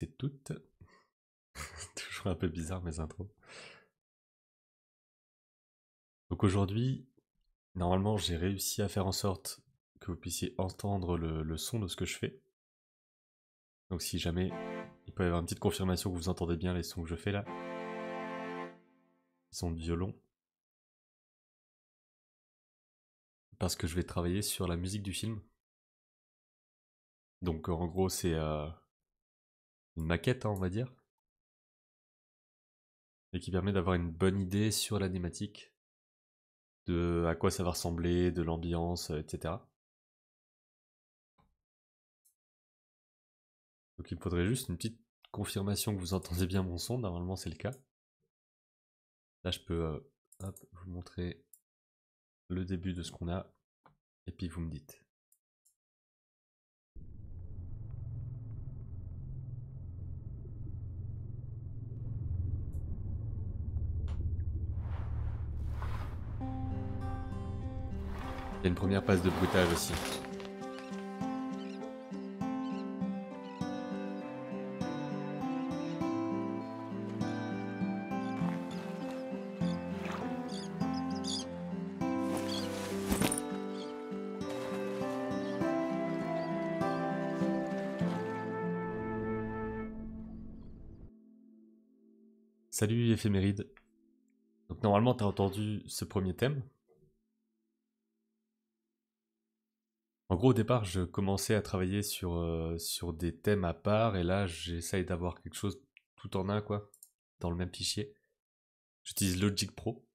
C'est toutes. Toujours un peu bizarre mes intros. Donc aujourd'hui, normalement j'ai réussi à faire en sorte que vous puissiez entendre le son de ce que je fais. Donc si jamais il peut y avoir une petite confirmation que vous entendez bien les sons que je fais là. Ils sont de violon. Parce que je vais travailler sur la musique du film. Donc en gros c'est une maquette hein, on va dire. Et qui permet d'avoir une bonne idée sur la thématique. De à quoi ça va ressembler, de l'ambiance, etc. Donc il me faudrait juste une petite confirmation que vous entendez bien mon son, normalement c'est le cas. Là je peux vous montrer le début de ce qu'on a, et puis vous me dites. Il y a une première passe de bruitage aussi. Salut éphéméride. Donc normalement t'as entendu ce premier thème. En gros au départ je commençais à travailler sur des thèmes à part et là j'essaye d'avoir quelque chose tout en un quoi, dans le même fichier. J'utilise Logic Pro.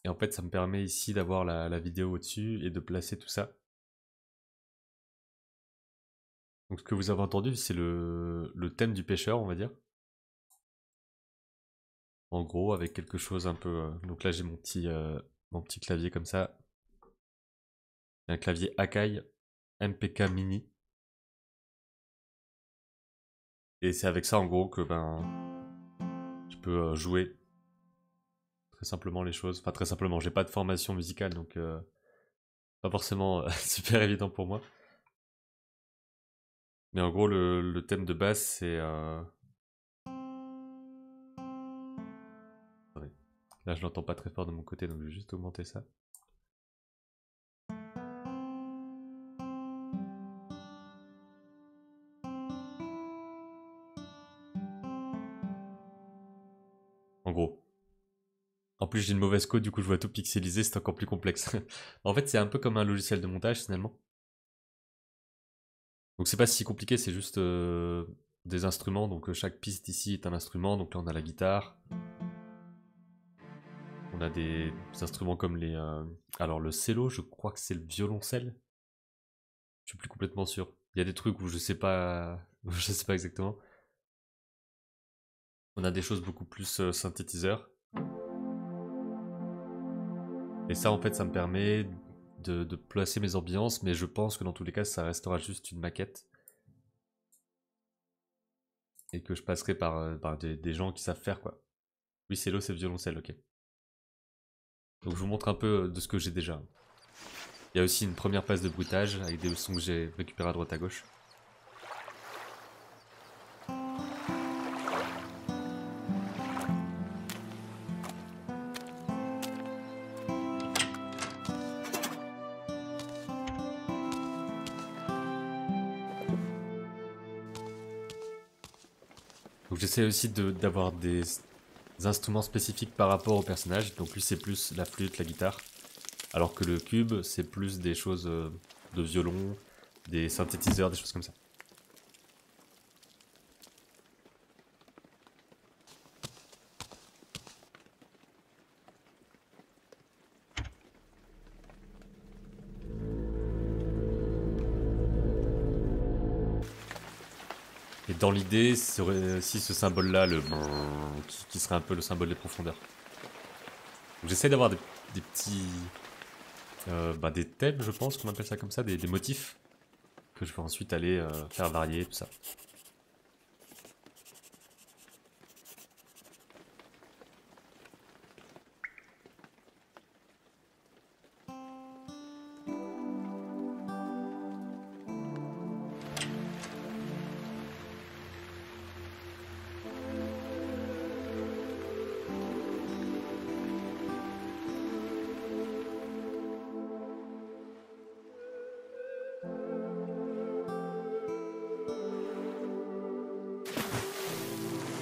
Et en fait ça me permet ici d'avoir la vidéo au-dessus et de placer tout ça. Donc ce que vous avez entendu c'est le thème du pêcheur on va dire. En gros avec quelque chose un peu... donc là j'ai mon petit clavier comme ça. Un clavier Akai MPK Mini. Et c'est avec ça en gros que ben je peux jouer très simplement les choses. Enfin très simplement, j'ai pas de formation musicale donc pas forcément super évident pour moi. Mais en gros le thème de base c'est... Attendez. Là je l'entends pas très fort de mon côté donc je vais juste augmenter ça. En gros. En plus j'ai une mauvaise code du coup je vois tout pixelisé, c'est encore plus complexe. En fait c'est un peu comme un logiciel de montage finalement. Donc c'est pas si compliqué, c'est juste des instruments. Donc chaque piste ici est un instrument. Donc là on a la guitare. On a des instruments comme les... Alors le cello, je crois que c'est le violoncelle. Je suis plus complètement sûr. Il y a des trucs où je sais pas, je sais pas exactement. On a des choses beaucoup plus synthétiseurs. Et ça en fait ça me permet de placer mes ambiances. Mais je pense que dans tous les cas ça restera juste une maquette. Et que je passerai par des gens qui savent faire quoi. Oui cello c'est violoncelle, ok. Donc je vous montre un peu de ce que j'ai déjà. Il y a aussi une première passe de bruitage avec des sons que j'ai récupérés à droite à gauche. Donc j'essaie aussi d'avoir des instruments spécifiques par rapport au personnage. Donc lui c'est plus la flûte, la guitare. Alors que le cube c'est plus des choses de violon, des synthétiseurs, des choses comme ça. Et dans l'idée, serait aussi ce symbole-là, le qui serait un peu le symbole des profondeurs. Donc j'essaie d'avoir des petits... des thèmes, je pense qu'on appelle ça comme ça, des motifs, que je vais ensuite aller faire varier, tout ça.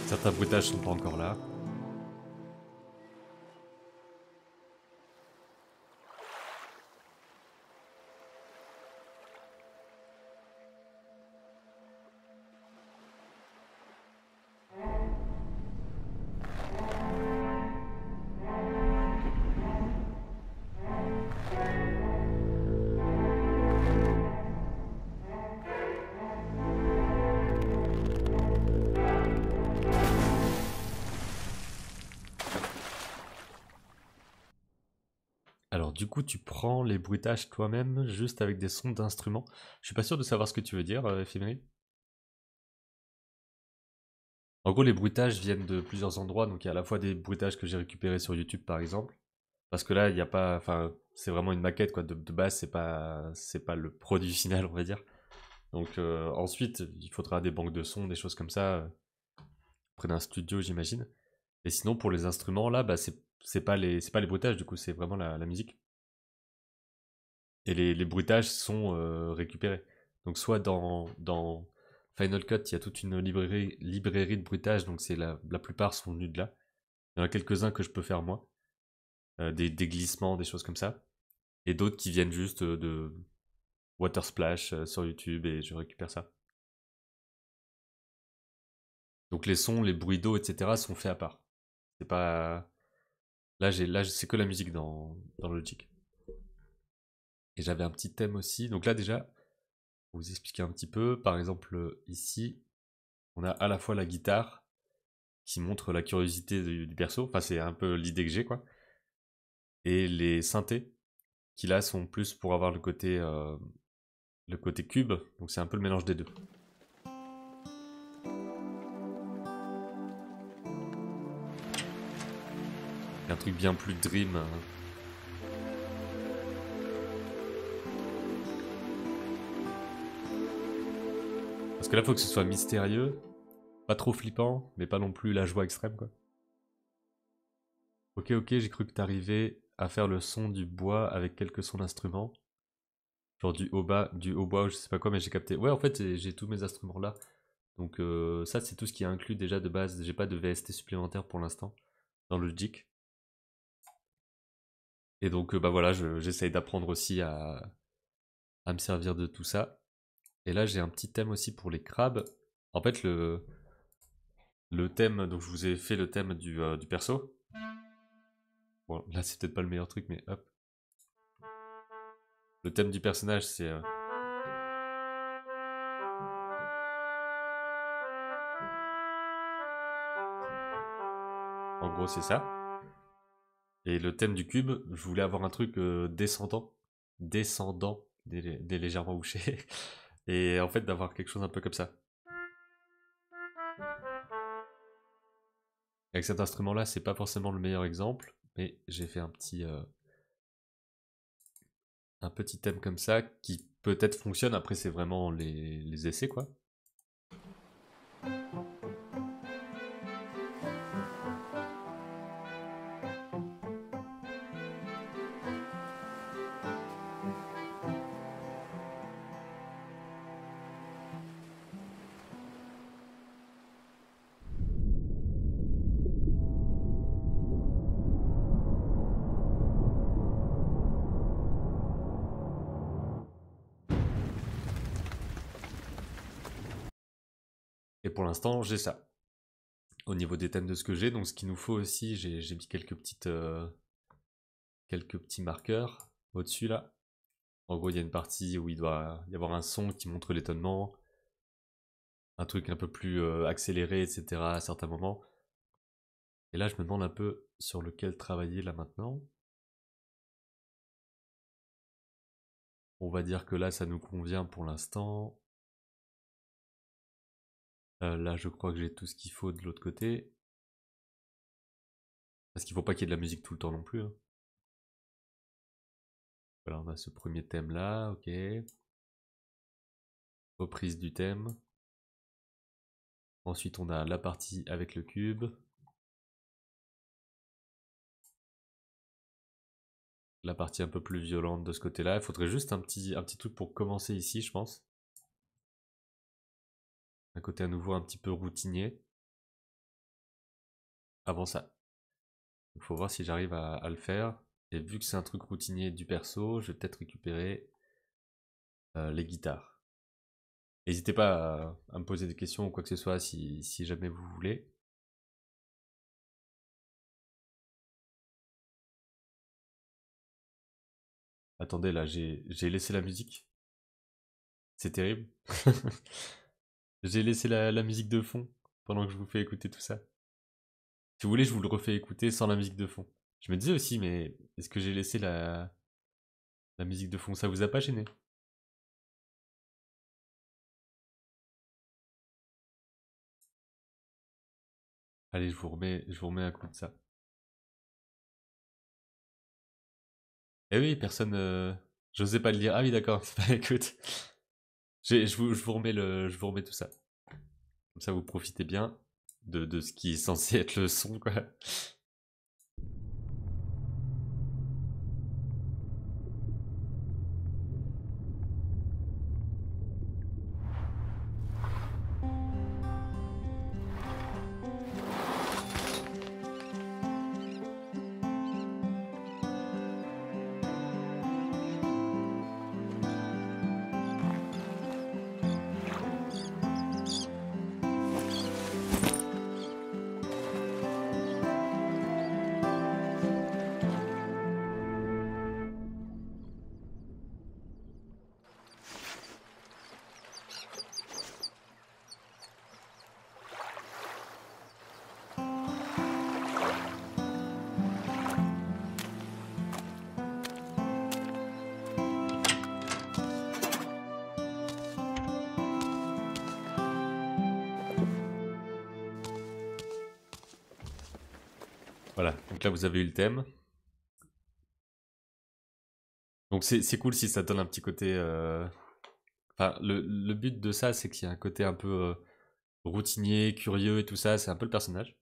Certains bruitages sont pas encore là. Alors du coup, tu prends les bruitages toi-même, juste avec des sons d'instruments. Je suis pas sûr de savoir ce que tu veux dire, Éphémérie. En gros, les bruitages viennent de plusieurs endroits, donc il y a à la fois des bruitages que j'ai récupérés sur YouTube, par exemple, parce que là, il n'y a pas, enfin, c'est vraiment une maquette, quoi. De base, c'est pas le produit final, on va dire. Donc ensuite, il faudra des banques de sons, des choses comme ça, près d'un studio, j'imagine. Et sinon, pour les instruments, là, bah, c'est pas les bruitages, du coup, c'est vraiment la musique. Et les bruitages sont récupérés. Donc soit dans Final Cut, il y a toute une librairie de bruitages, donc c'est la plupart sont venus de là. Il y en a quelques-uns que je peux faire moi, des glissements, des choses comme ça. Et d'autres qui viennent juste de Water Splash sur YouTube et je récupère ça. Donc les sons, les bruits d'eau, etc. sont faits à part. C'est pas... Là, c'est que la musique dans Logic. Et j'avais un petit thème aussi. Donc là déjà, pour vous expliquer un petit peu, par exemple ici, on a à la fois la guitare qui montre la curiosité du perso, enfin c'est un peu l'idée que j'ai quoi, et les synthés qui là sont plus pour avoir le côté cube, donc c'est un peu le mélange des deux. Un truc bien plus dream. Parce que là faut que ce soit mystérieux, pas trop flippant, mais pas non plus la joie extrême quoi. Ok, j'ai cru que t'arrivais à faire le son du bois avec quelques sons d'instruments. Genre du hautbois ou je sais pas quoi, mais j'ai capté. Ouais, en fait, j'ai tous mes instruments là. Donc ça, c'est tout ce qui est inclus déjà de base. J'ai pas de VST supplémentaire pour l'instant dans le Logic. Et donc, bah voilà, j'essaye d'apprendre aussi à me servir de tout ça. Et là, j'ai un petit thème aussi pour les crabes. En fait, le thème, donc je vous ai fait le thème du perso. Bon, là, c'est peut-être pas le meilleur truc, mais hop. Le thème du personnage, c'est... en gros, c'est ça. Et le thème du cube, je voulais avoir un truc descendant, des légèrement bouchés. Et en fait, d'avoir quelque chose un peu comme ça. Avec cet instrument-là, c'est pas forcément le meilleur exemple, mais j'ai fait un petit thème comme ça qui peut-être fonctionne. Après, c'est vraiment les essais, quoi. Et pour l'instant, j'ai ça. Au niveau des thèmes de ce que j'ai, donc ce qu'il nous faut aussi, j'ai mis quelques petits marqueurs au-dessus là. En gros, il y a une partie où il doit y avoir un son qui montre l'étonnement, un truc un peu plus accéléré, etc. à certains moments. Et là, je me demande un peu sur lequel travailler là maintenant. On va dire que là, ça nous convient pour l'instant. Là, je crois que j'ai tout ce qu'il faut de l'autre côté. Parce qu'il faut pas qu'il y ait de la musique tout le temps non plus, hein. Voilà, on a ce premier thème là, ok. Reprise du thème. Ensuite, on a la partie avec le cube. La partie un peu plus violente de ce côté-là. Il faudrait juste un petit truc pour commencer ici, je pense. Un côté à nouveau un petit peu routinier. avant ça. Il faut voir si j'arrive à le faire. Et vu que c'est un truc routinier du perso, je vais peut-être récupérer les guitares. N'hésitez pas à me poser des questions ou quoi que ce soit si jamais vous voulez. Attendez, là, j'ai laissé la musique. C'est terrible. J'ai laissé la musique de fond pendant que je vous fais écouter tout ça. Si vous voulez, je vous le refais écouter sans la musique de fond. Je me disais aussi, mais est-ce que j'ai laissé la musique de fond? Ça vous a pas gêné? Allez, je vous remets un coup de ça. Eh oui, personne. J'osais pas le dire. Ah oui, d'accord. Bah, écoute, je vous remets je vous remets tout ça. Comme ça, vous profitez bien de ce qui est censé être le son, quoi. Voilà. Donc là, vous avez eu le thème. Donc c'est cool si ça donne un petit côté. Enfin, le but de ça, c'est qu'il y a un côté un peu routinier, curieux et tout ça. C'est un peu le personnage.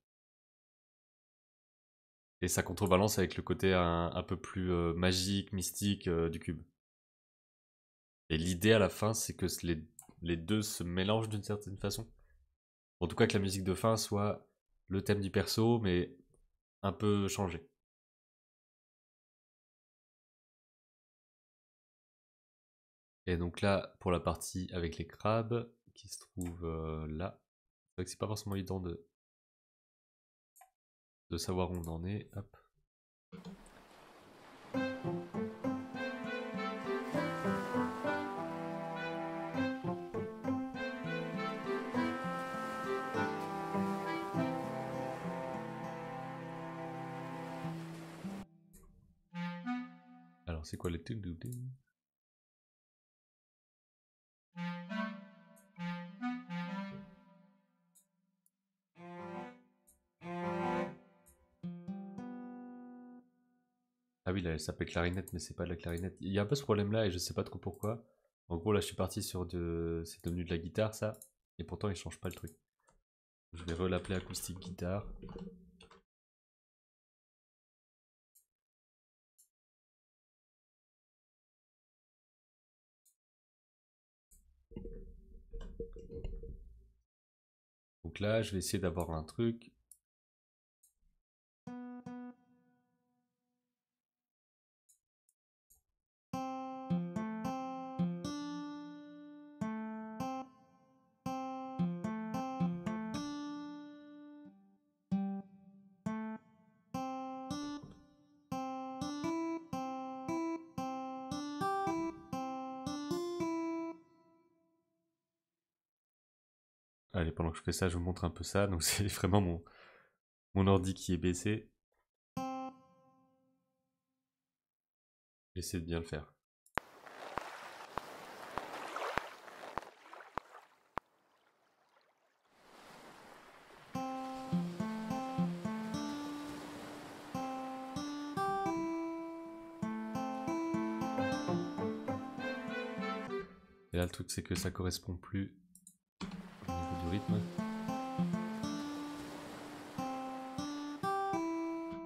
Et ça contrebalance avec le côté un peu plus magique, mystique du cube. Et l'idée à la fin, c'est que les deux se mélangent d'une certaine façon. En tout cas, que la musique de fin soit le thème du perso, mais un peu changé. Et donc là, pour la partie avec les crabes, qui se trouve là, c'est vrai que c'est pas forcément évident de savoir où on en est. Hop. Alors, c'est quoi les ting ting ting? Ah oui, là, elle s'appelle clarinette, mais c'est pas de la clarinette. Il y a un peu ce problème-là et je sais pas trop pourquoi. En gros, là, je suis parti sur de. C'est devenu de la guitare, ça. Et pourtant, il change pas le truc. Je vais relappeler acoustique guitare. Donc là, je vais essayer d'avoir un truc. Allez, pendant que je fais ça, je vous montre un peu ça. Donc c'est vraiment mon ordi qui est baissé. J'essaie de bien le faire. Et là, le truc, c'est que ça correspond plus au niveau du rythme.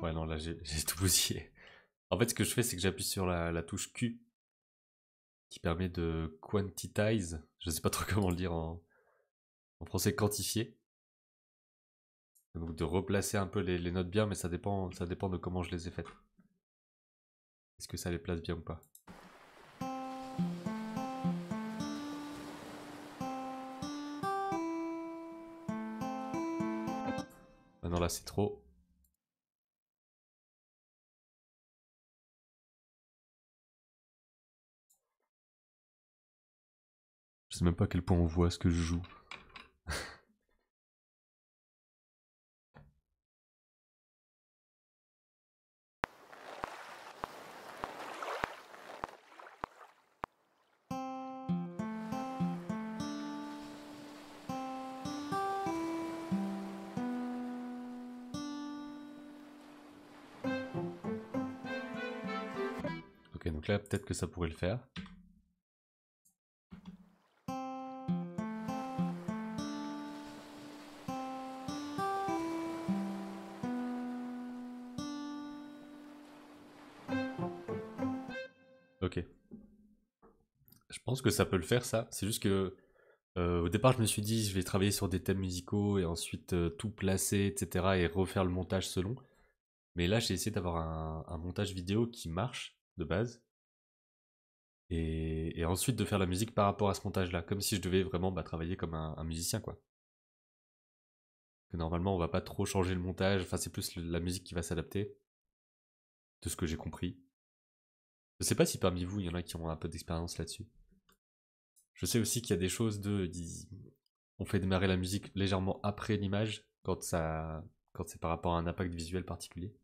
Ouais, non, là, j'ai tout bousillé. En fait, ce que je fais, c'est que j'appuie sur la touche Q qui permet de quantitize. Je sais pas trop comment le dire en français, quantifier. Donc de replacer un peu les notes bien, mais ça dépend de comment je les ai faites. Est-ce que ça les place bien ou pas? Ah non, là c'est trop. Je sais même pas à quel point on voit ce que je joue. Ok, donc là peut-être que ça pourrait le faire. Ok. Je pense que ça peut le faire, ça. C'est juste que au départ, je me suis dit, je vais travailler sur des thèmes musicaux et ensuite tout placer, etc. et refaire le montage selon. Mais là, j'ai essayé d'avoir un montage vidéo qui marche de base. Et ensuite de faire la musique par rapport à ce montage-là. Comme si je devais vraiment travailler comme un musicien, quoi. Que normalement, on va pas trop changer le montage. Enfin, c'est plus la musique qui va s'adapter. De ce que j'ai compris. Je sais pas si parmi vous, il y en a qui ont un peu d'expérience là-dessus. Je sais aussi qu'il y a des choses on fait démarrer la musique légèrement après l'image quand c'est par rapport à un impact visuel particulier.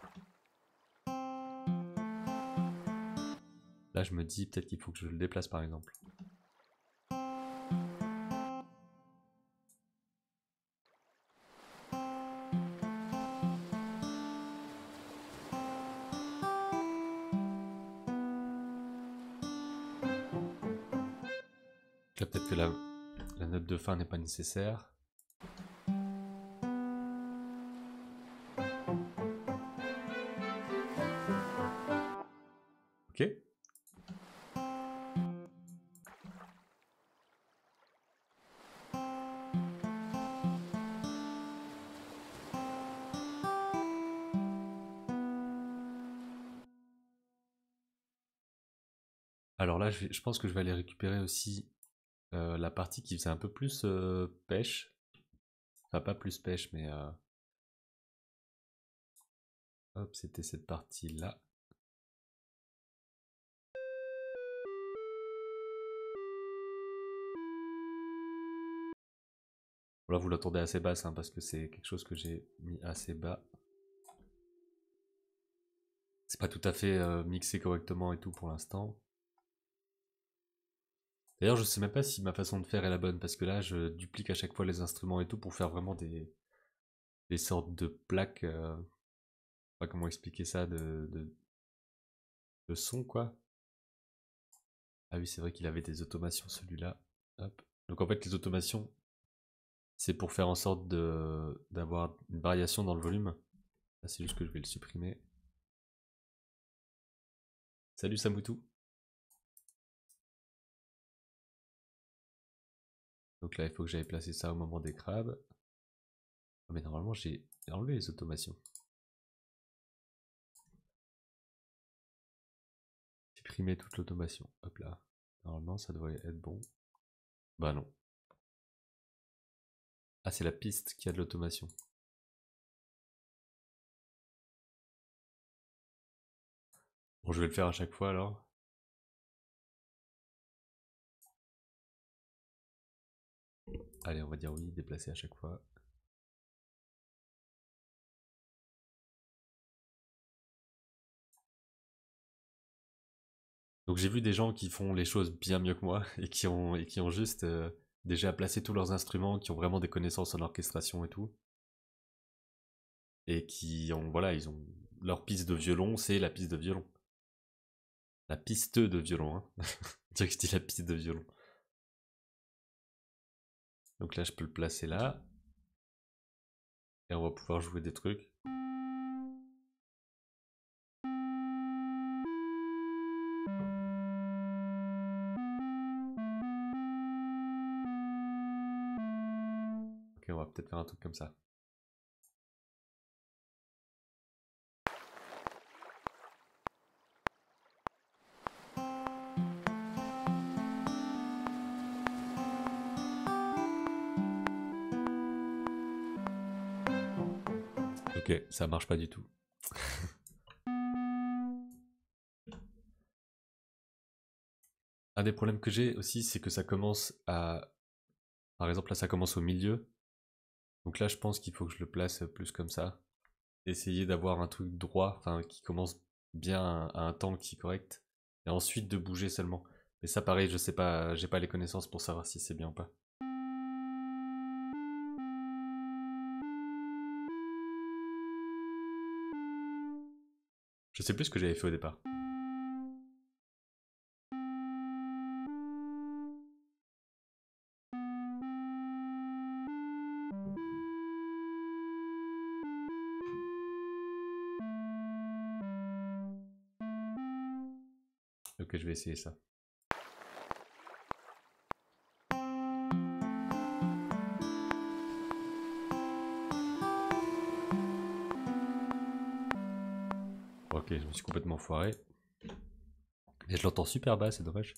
Là, je me dis peut-être qu'il faut que je le déplace par exemple. Là, peut-être que la note de fin n'est pas nécessaire. Ok. Alors là, je pense que je vais aller récupérer aussi la partie qui faisait un peu plus pêche. Enfin, pas plus pêche, mais hop, c'était cette partie-là. Là, vous l'entendez assez basse, hein, parce que c'est quelque chose que j'ai mis assez bas. C'est pas tout à fait mixé correctement et tout pour l'instant. D'ailleurs, je sais même pas si ma façon de faire est la bonne, parce que là, je duplique à chaque fois les instruments et tout pour faire vraiment des sortes de plaques. Je sais pas comment expliquer ça, de son, quoi. Ah oui, c'est vrai qu'il avait des automations, celui-là. Hop. Donc en fait, les automations, c'est pour faire en sorte d'avoir une variation dans le volume. Là, c'est juste que je vais le supprimer. Salut Samoutou. Donc là, il faut que j'aille placer ça au moment des crabes. Ah, mais normalement, j'ai enlevé les automations. Supprimer toute l'automation. Hop là. Normalement, ça devrait être bon. Bah non. Ah, c'est la piste qui a de l'automation. Bon, je vais le faire à chaque fois alors. Allez, on va dire oui, déplacer à chaque fois. Donc j'ai vu des gens qui font les choses bien mieux que moi et qui ont juste déjà placé tous leurs instruments, qui ont vraiment des connaissances en orchestration et tout. Et qui ont, voilà, ils ont leur piste de violon, c'est la piste de violon. La piste de violon, hein. On dirait que je dis la piste de violon. Donc là, je peux le placer là. Et on va pouvoir jouer des trucs. Ok, on va peut-être faire un truc comme ça. Ok, ça marche pas du tout. Un des problèmes que j'ai aussi, c'est que ça commence à... Par exemple, là, ça commence au milieu. Donc là, je pense qu'il faut que je le place plus comme ça. Essayer d'avoir un truc droit, enfin, qui commence bien à un temps qui est correct. Et ensuite de bouger seulement. Mais ça, pareil, je sais pas, j'ai pas les connaissances pour savoir si c'est bien ou pas. Je sais plus ce que j'avais fait au départ. Ok, je vais essayer ça. Ok, je me suis complètement foiré. Et je l'entends super bas, c'est dommage.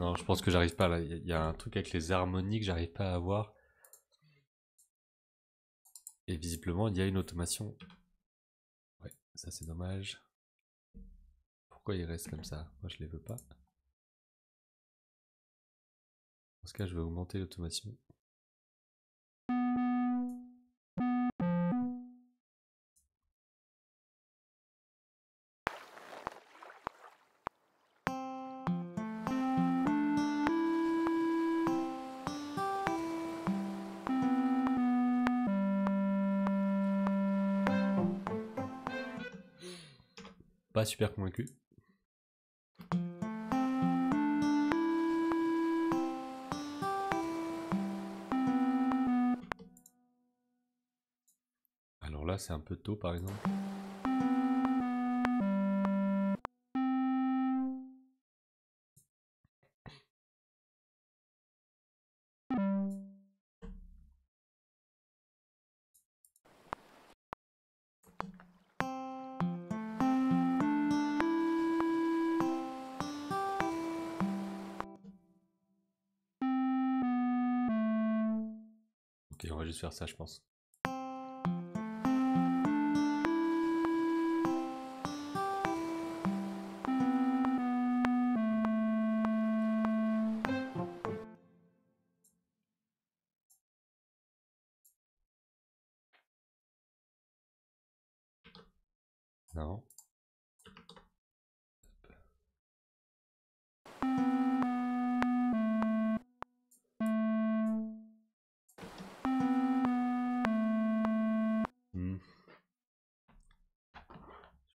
Non, je pense que j'arrive pas là. Il y a un truc avec les harmonies que j'arrive pas à avoir. Et visiblement, il y a une automation. Ouais, ça c'est dommage. Pourquoi il reste comme ça? Moi je les veux pas. Dans ce cas, je vais augmenter l'automation. Pas super convaincu. Alors là, c'est un peu tôt par exemple. Ok, on va juste faire ça, je pense. Non. Hmm.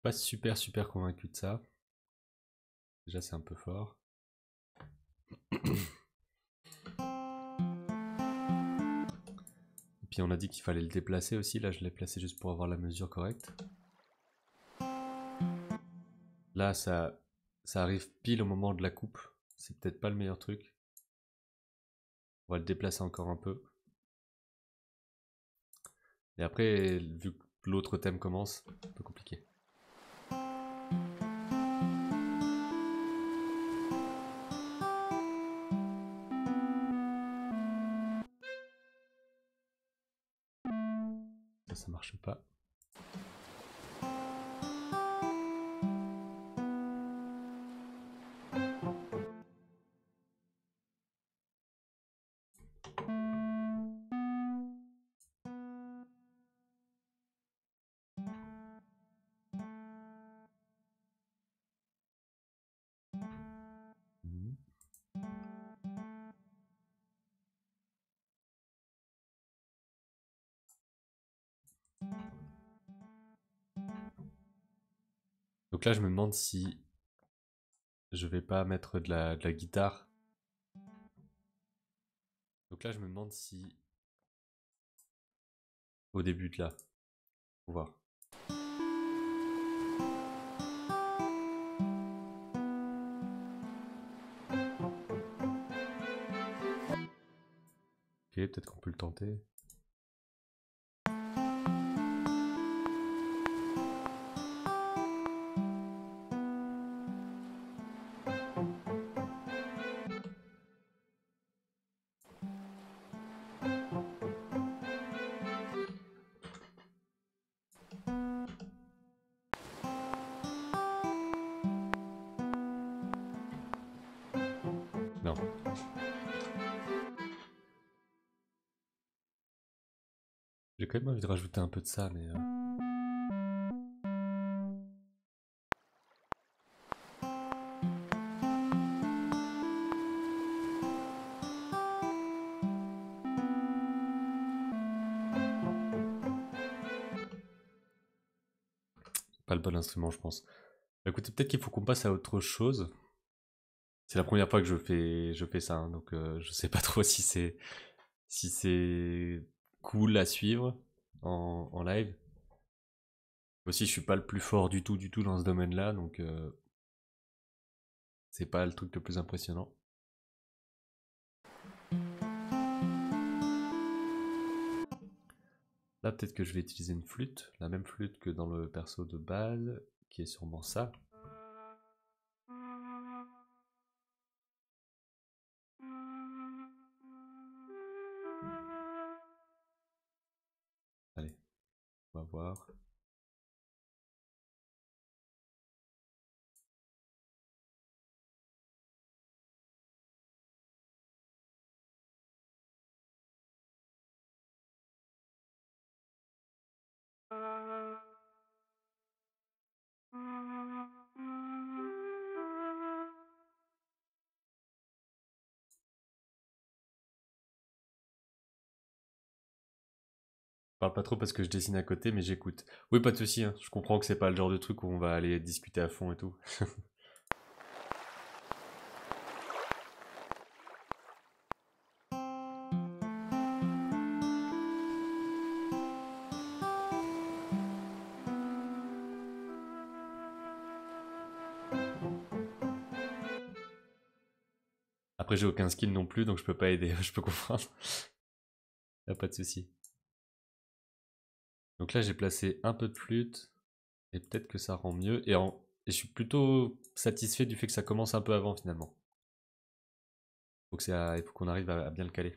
Je suis pas super convaincu de ça. Déjà, c'est un peu fort. Et puis on a dit qu'il fallait le déplacer aussi. Là, je l'ai placé juste pour avoir la mesure correcte. Là, ça arrive pile au moment de la coupe. C'est peut-être pas le meilleur truc. On va le déplacer encore un peu. Et après, vu que l'autre thème commence, un peu compliqué. Ça marche pas. Mhm. Donc là, je me demande si je vais pas mettre de la guitare. Donc là, je me demande si au début de là, faut voir. peut-être qu'on peut le tenter. Non. J'ai quand même envie de rajouter un peu de ça, mais... Pas le bon instrument, je pense. Bah, écoutez, peut-être qu'il faut qu'on passe à autre chose. C'est la première fois que je fais ça, hein, donc je sais pas trop si c'est cool à suivre en live. Aussi, je suis pas le plus fort du tout dans ce domaine-là, donc c'est pas le truc le plus impressionnant. Là, peut-être que je vais utiliser une flûte, la même flûte que dans le perso de base, qui est sûrement ça. Allez, on va voir. Je parle pas trop parce que je dessine à côté, mais j'écoute. Oui, pas de souci, hein. Je comprends que c'est pas le genre de truc où on va aller discuter à fond et tout. Après, j'ai aucun skill non plus, donc je peux pas aider, je peux comprendre. Y'a pas de souci. Donc là, j'ai placé un peu de flûte, et peut-être que ça rend mieux. Et je suis plutôt satisfait du fait que ça commence un peu avant finalement. Il faut qu'on arrive à bien le caler.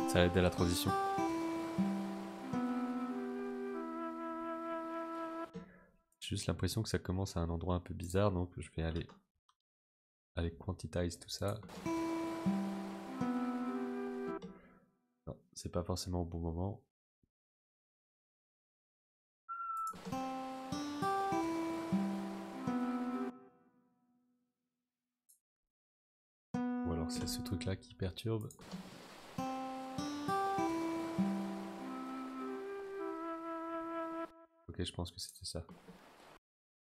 Ça va aider à la transition. J'ai juste l'impression que ça commence à un endroit un peu bizarre, donc je vais aller avec Quantize tout ça. Non, c'est pas forcément au bon moment. Ou alors c'est ce truc là qui perturbe. Ok, je pense que c'était ça.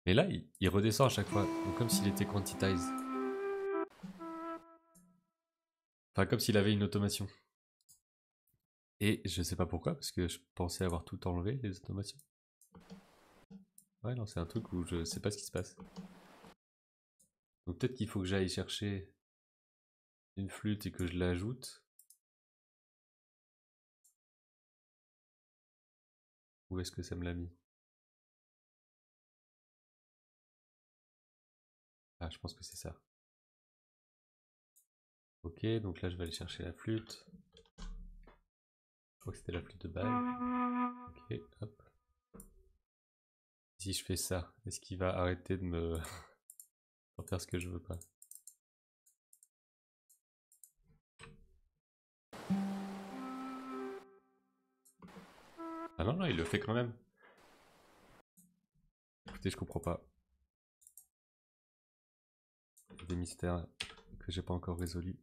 Mais là, il redescend à chaque fois, donc comme s'il était Quantize. Enfin, comme s'il avait une automation. Et je sais pas pourquoi, parce que je pensais avoir tout enlevé, les automations. Ouais, non, c'est un truc où je sais pas ce qui se passe. Donc peut-être qu'il faut que j'aille chercher une flûte et que je l'ajoute. Où est-ce que ça me l'a mis? Ah, je pense que c'est ça. Ok, donc là je vais aller chercher la flûte. Je crois que c'était la flûte de balle. Ok, hop. Si je fais ça, est-ce qu'il va arrêter de me faire ce que je veux pas? Ah non, non, il le fait quand même. Écoutez, je comprends pas. Il y a des mystères que j'ai pas encore résolus.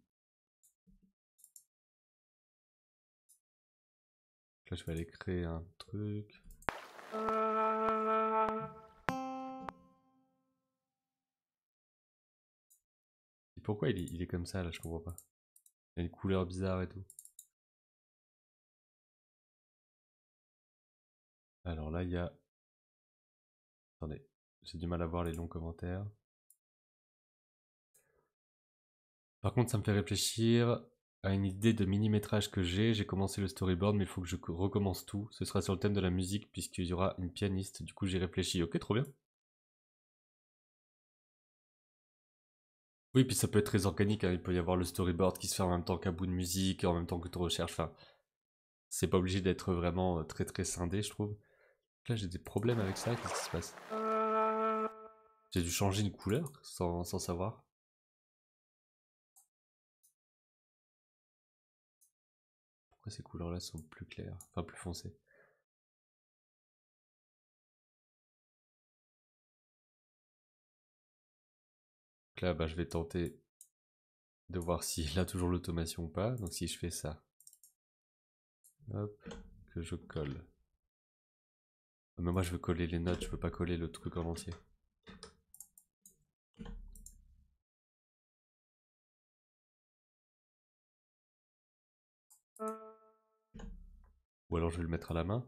Là, je vais aller créer un truc. Et pourquoi il est comme ça là, je comprends pas. Il y a une couleur bizarre et tout. Alors là, il y a... Attendez, j'ai du mal à voir les longs commentaires. Par contre, ça me fait réfléchir à une idée de mini-métrage que j'ai. J'ai commencé le storyboard, mais il faut que je recommence tout. Ce sera sur le thème de la musique, puisqu'il y aura une pianiste. Du coup, j'ai réfléchi. Ok, trop bien. Oui, puis ça peut être très organique, hein. Il peut y avoir le storyboard qui se fait en même temps qu'un bout de musique, en même temps que tu recherches. Enfin, c'est pas obligé d'être vraiment très très scindé, je trouve. Là, j'ai des problèmes avec ça. Qu'est-ce qui se passe? J'ai dû changer une couleur sans savoir. Pourquoi ces couleurs-là sont plus claires? Enfin, plus foncées. Donc là, bah, je vais tenter de voir s'il a toujours l'automation ou pas. Donc si je fais ça, hop, que je colle. Mais moi je veux coller les notes, je veux pas coller le truc en entier. Ou alors je vais le mettre à la main.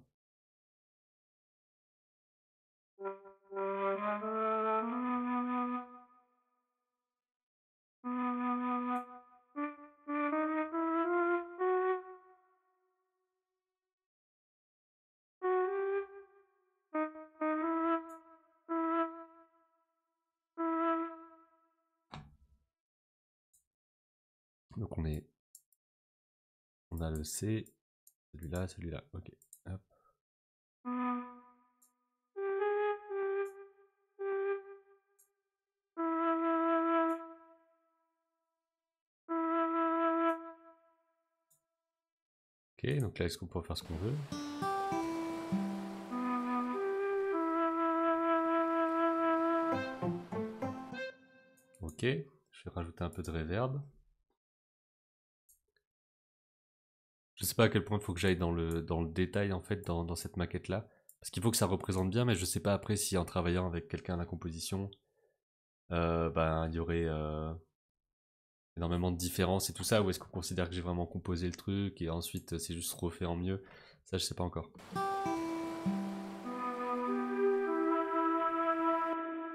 Donc on a le C, celui-là, celui-là. Ok. Hop. Ok, donc là est-ce qu'on peut faire ce qu'on veut? Ok, je vais rajouter un peu de reverb. Je sais pas à quel point il faut que j'aille dans le détail en fait dans cette maquette là. Parce qu'il faut que ça représente bien, mais je sais pas après si en travaillant avec quelqu'un à la composition, ben il y aurait énormément de différences et tout ça, ou est-ce qu'on considère que j'ai vraiment composé le truc et ensuite c'est juste refait en mieux? Ça je sais pas encore.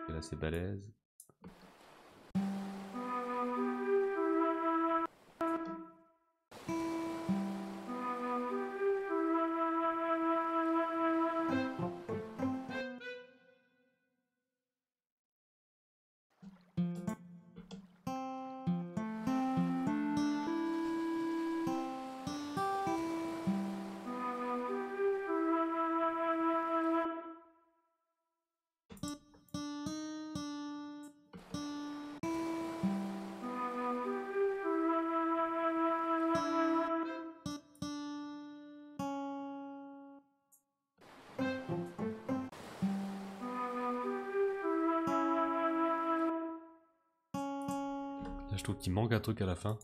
Et là c'est balèze. Là je trouve qu'il manque un truc à la fin.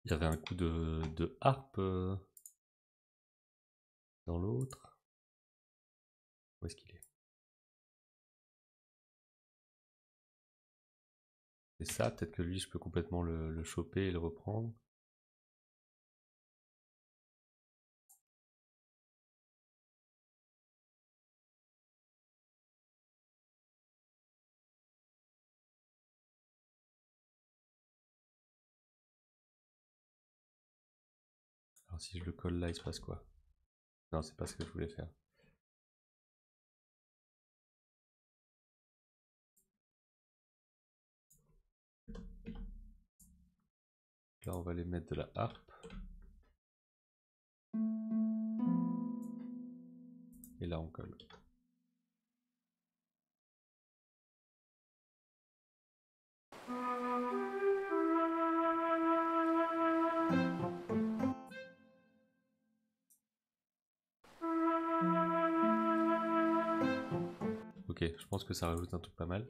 Il y avait un coup de harpe dans l'autre. Où est-ce qu'il est? C'est ça, peut-être que lui je peux complètement le choper et le reprendre. Alors si je le colle là, il se passe quoi? Non, c'est pas ce que je voulais faire. Là on va aller mettre de la harpe. Et là on colle. Ok, je pense que ça rajoute un truc pas mal.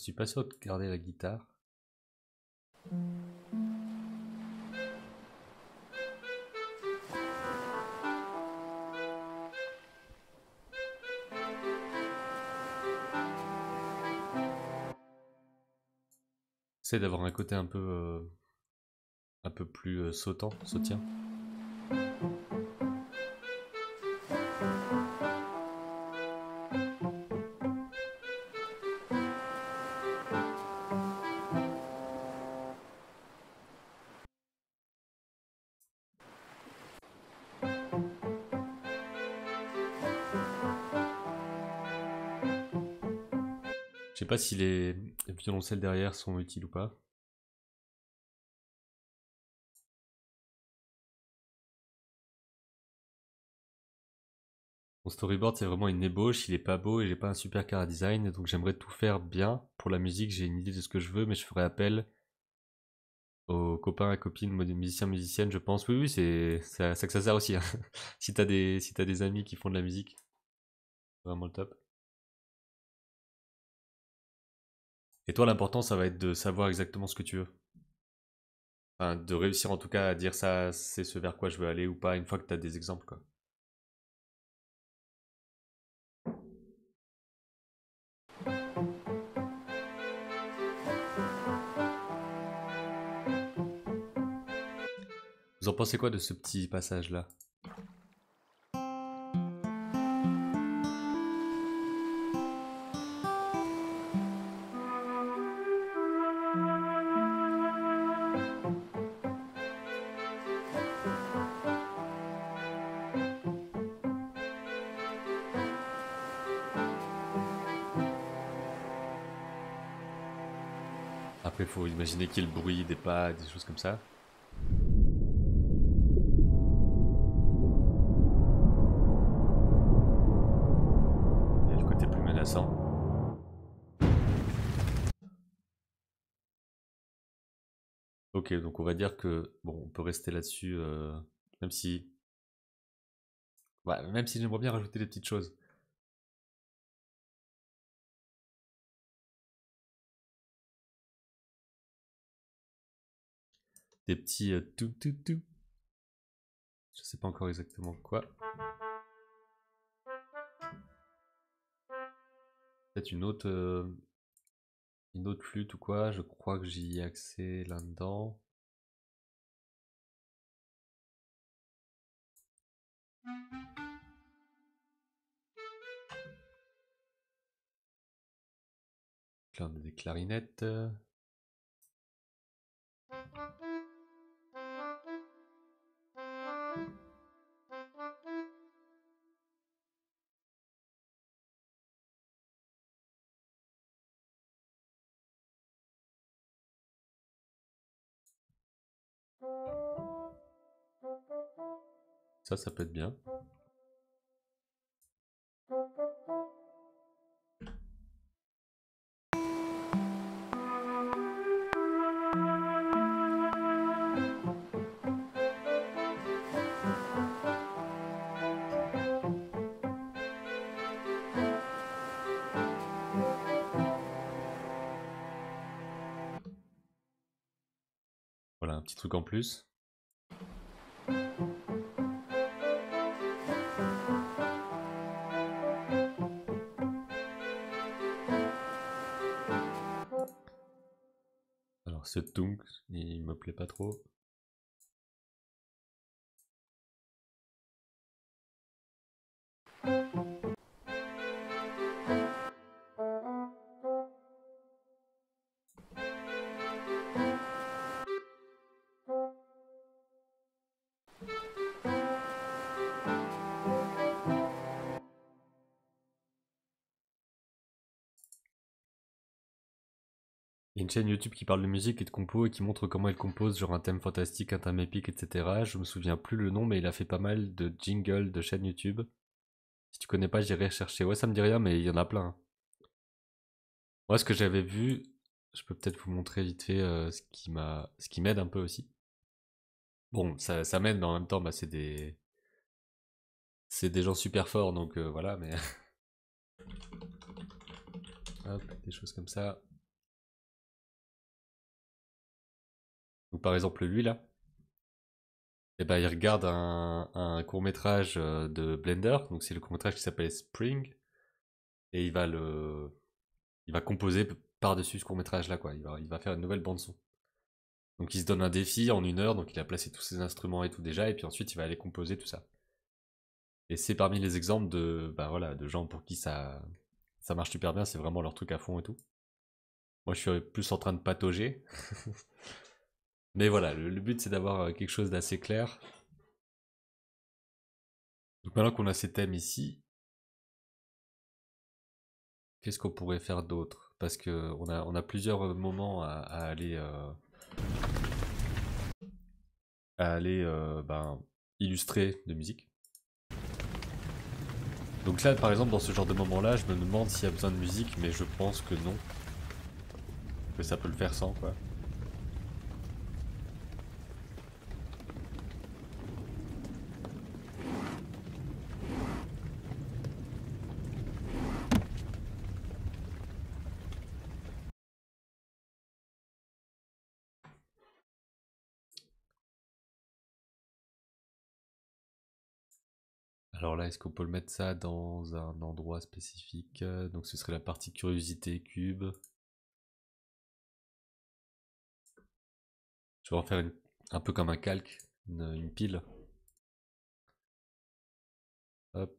suis pas sûr de garder la guitare. J'essaie d'avoir un côté un peu plus sautant, sautien. Je sais pas si les violoncelles derrière sont utiles ou pas. Mon storyboard c'est vraiment une ébauche, il est pas beau et j'ai pas un super chara design, donc j'aimerais tout faire bien. Pour la musique, j'ai une idée de ce que je veux, mais je ferai appel aux copains et copines, musiciens, musiciennes, je pense. Oui, oui, c'est ça que ça sert aussi, hein. Si t'as des amis qui font de la musique, c'est vraiment le top. Et toi, l'important, ça va être de savoir exactement ce que tu veux. Enfin, de réussir en tout cas à dire ça, c'est ce vers quoi je veux aller ou pas, une fois que t'as des exemples, quoi. Vous en pensez quoi de ce petit passage-là? Après, il faut imaginer qu'il y ait le bruit des pas, des choses comme ça. Et le côté plus menaçant. Ok, donc on va dire que bon, on peut rester là-dessus, même si, ouais, même si j'aimerais bien rajouter des petites choses. Des petits tout tout tout. Je sais pas encore exactement quoi. Peut-être une autre flûte ou quoi. Je crois que j'y ai accès là-dedans. Là, on a des clarinettes. Ça peut être bien. Voilà, un petit truc en plus. Alors ce tunk, il me plaît pas trop. Il y a une chaîne YouTube qui parle de musique et de compo et qui montre comment elle compose, genre un thème fantastique, un thème épique, etc. Je me souviens plus le nom, mais il a fait pas mal de jingles de chaînes YouTube. Si tu connais pas, j'irai chercher. Ouais, ça me dit rien, mais il y en a plein, hein. Moi, ce que j'avais vu, je peux peut-être vous montrer vite fait ce qui m'aide un peu aussi. Bon, ça m'aide, mais en même temps, bah, c'est des gens super forts, donc voilà, mais hop, des choses comme ça. Donc par exemple lui là, et ben, il regarde un court-métrage de Blender, donc c'est le court-métrage qui s'appelle Spring, et il va composer par-dessus ce court-métrage là, quoi. Il va faire une nouvelle bande-son. Donc il se donne un défi en 1 heure, donc il a placé tous ses instruments et tout déjà, et puis ensuite il va aller composer tout ça. Et c'est parmi les exemples de, bah voilà, de gens pour qui ça marche super bien, c'est vraiment leur truc à fond et tout. Moi je suis plus en train de patauger. Mais voilà, le but c'est d'avoir quelque chose d'assez clair. Donc maintenant qu'on a ces thèmes ici, qu'est-ce qu'on pourrait faire d'autre? Parce que on a plusieurs moments à aller ben, illustrer de musique. Donc là, par exemple, dans ce genre de moment-là, je me demande s'il y a besoin de musique, mais je pense que non. Que ça peut le faire sans, quoi. Alors là, est-ce qu'on peut le mettre ça dans un endroit spécifique? Donc ce serait la partie curiosité cube. Je vais en faire un peu comme un calque, une pile. Hop.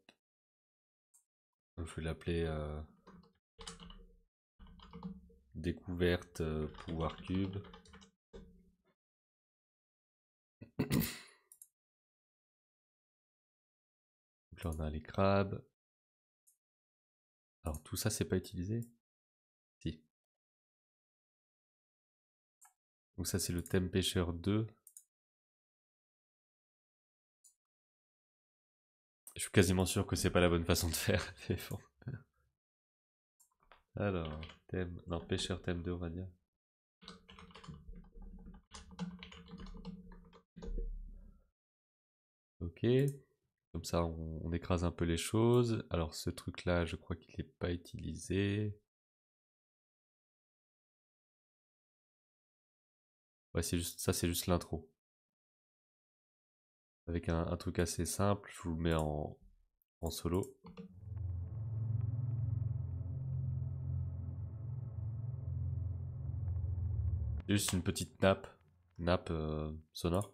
Donc je vais l'appeler découverte pouvoir cube. Donc là on a les crabes. Alors tout ça c'est pas utilisé? Si. Donc ça c'est le thème pêcheur 2. Je suis quasiment sûr que c'est pas la bonne façon de faire. C'est bon. Alors, thème. Non, pêcheur thème 2 on va dire. Ok. Comme ça on écrase un peu les choses. Alors ce truc là je crois qu'il n'est pas utilisé. Ouais c'est juste ça, c'est juste l'intro. Avec un truc assez simple, je vous le mets en solo. Juste une petite nappe sonore.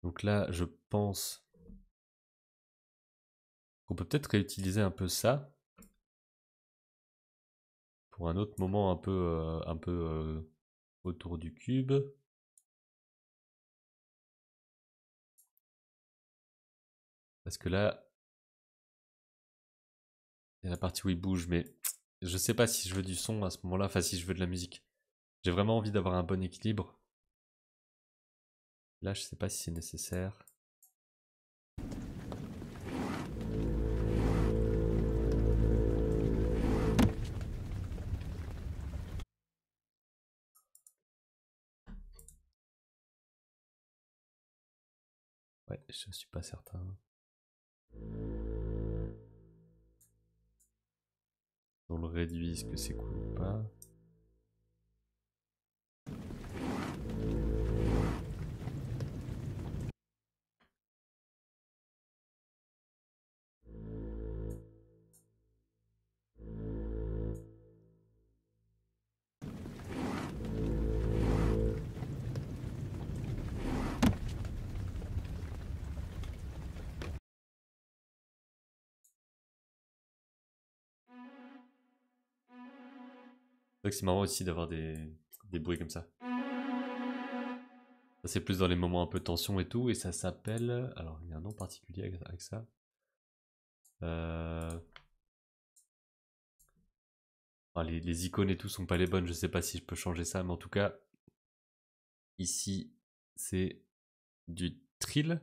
Donc là, je pense qu'on peut peut-être réutiliser un peu ça pour un autre moment un peu autour du cube. Parce que là, il y a la partie où il bouge, mais je sais pas si je veux du son à ce moment-là, enfin si je veux de la musique. J'ai vraiment envie d'avoir un bon équilibre. Là, je sais pas si c'est nécessaire. Ouais, je suis pas certain. On le réduit, est-ce que c'est cool ou pas? C'est vrai que c'est marrant aussi d'avoir des bruits comme ça. Ça, c'est plus dans les moments un peu tension et tout, et ça s'appelle... Alors, il y a un nom particulier avec ça. Enfin, les icônes et tout sont pas les bonnes, je sais pas si je peux changer ça, mais en tout cas, ici, c'est du trill.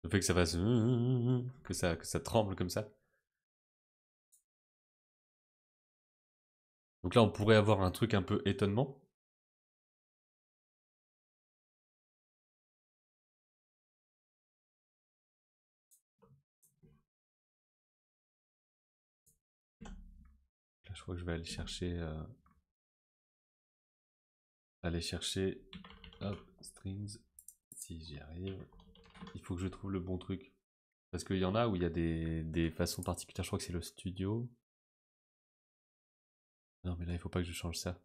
Le fait que ça fasse... que ça tremble comme ça. Donc là, on pourrait avoir un truc un peu étonnement. Là, je crois que je vais aller chercher... Hop, strings. Si j'y arrive. Il faut que je trouve le bon truc. Parce qu'il y en a où il y a des façons particulières. Je crois que c'est le studio. Non, mais là, il faut pas que je change ça.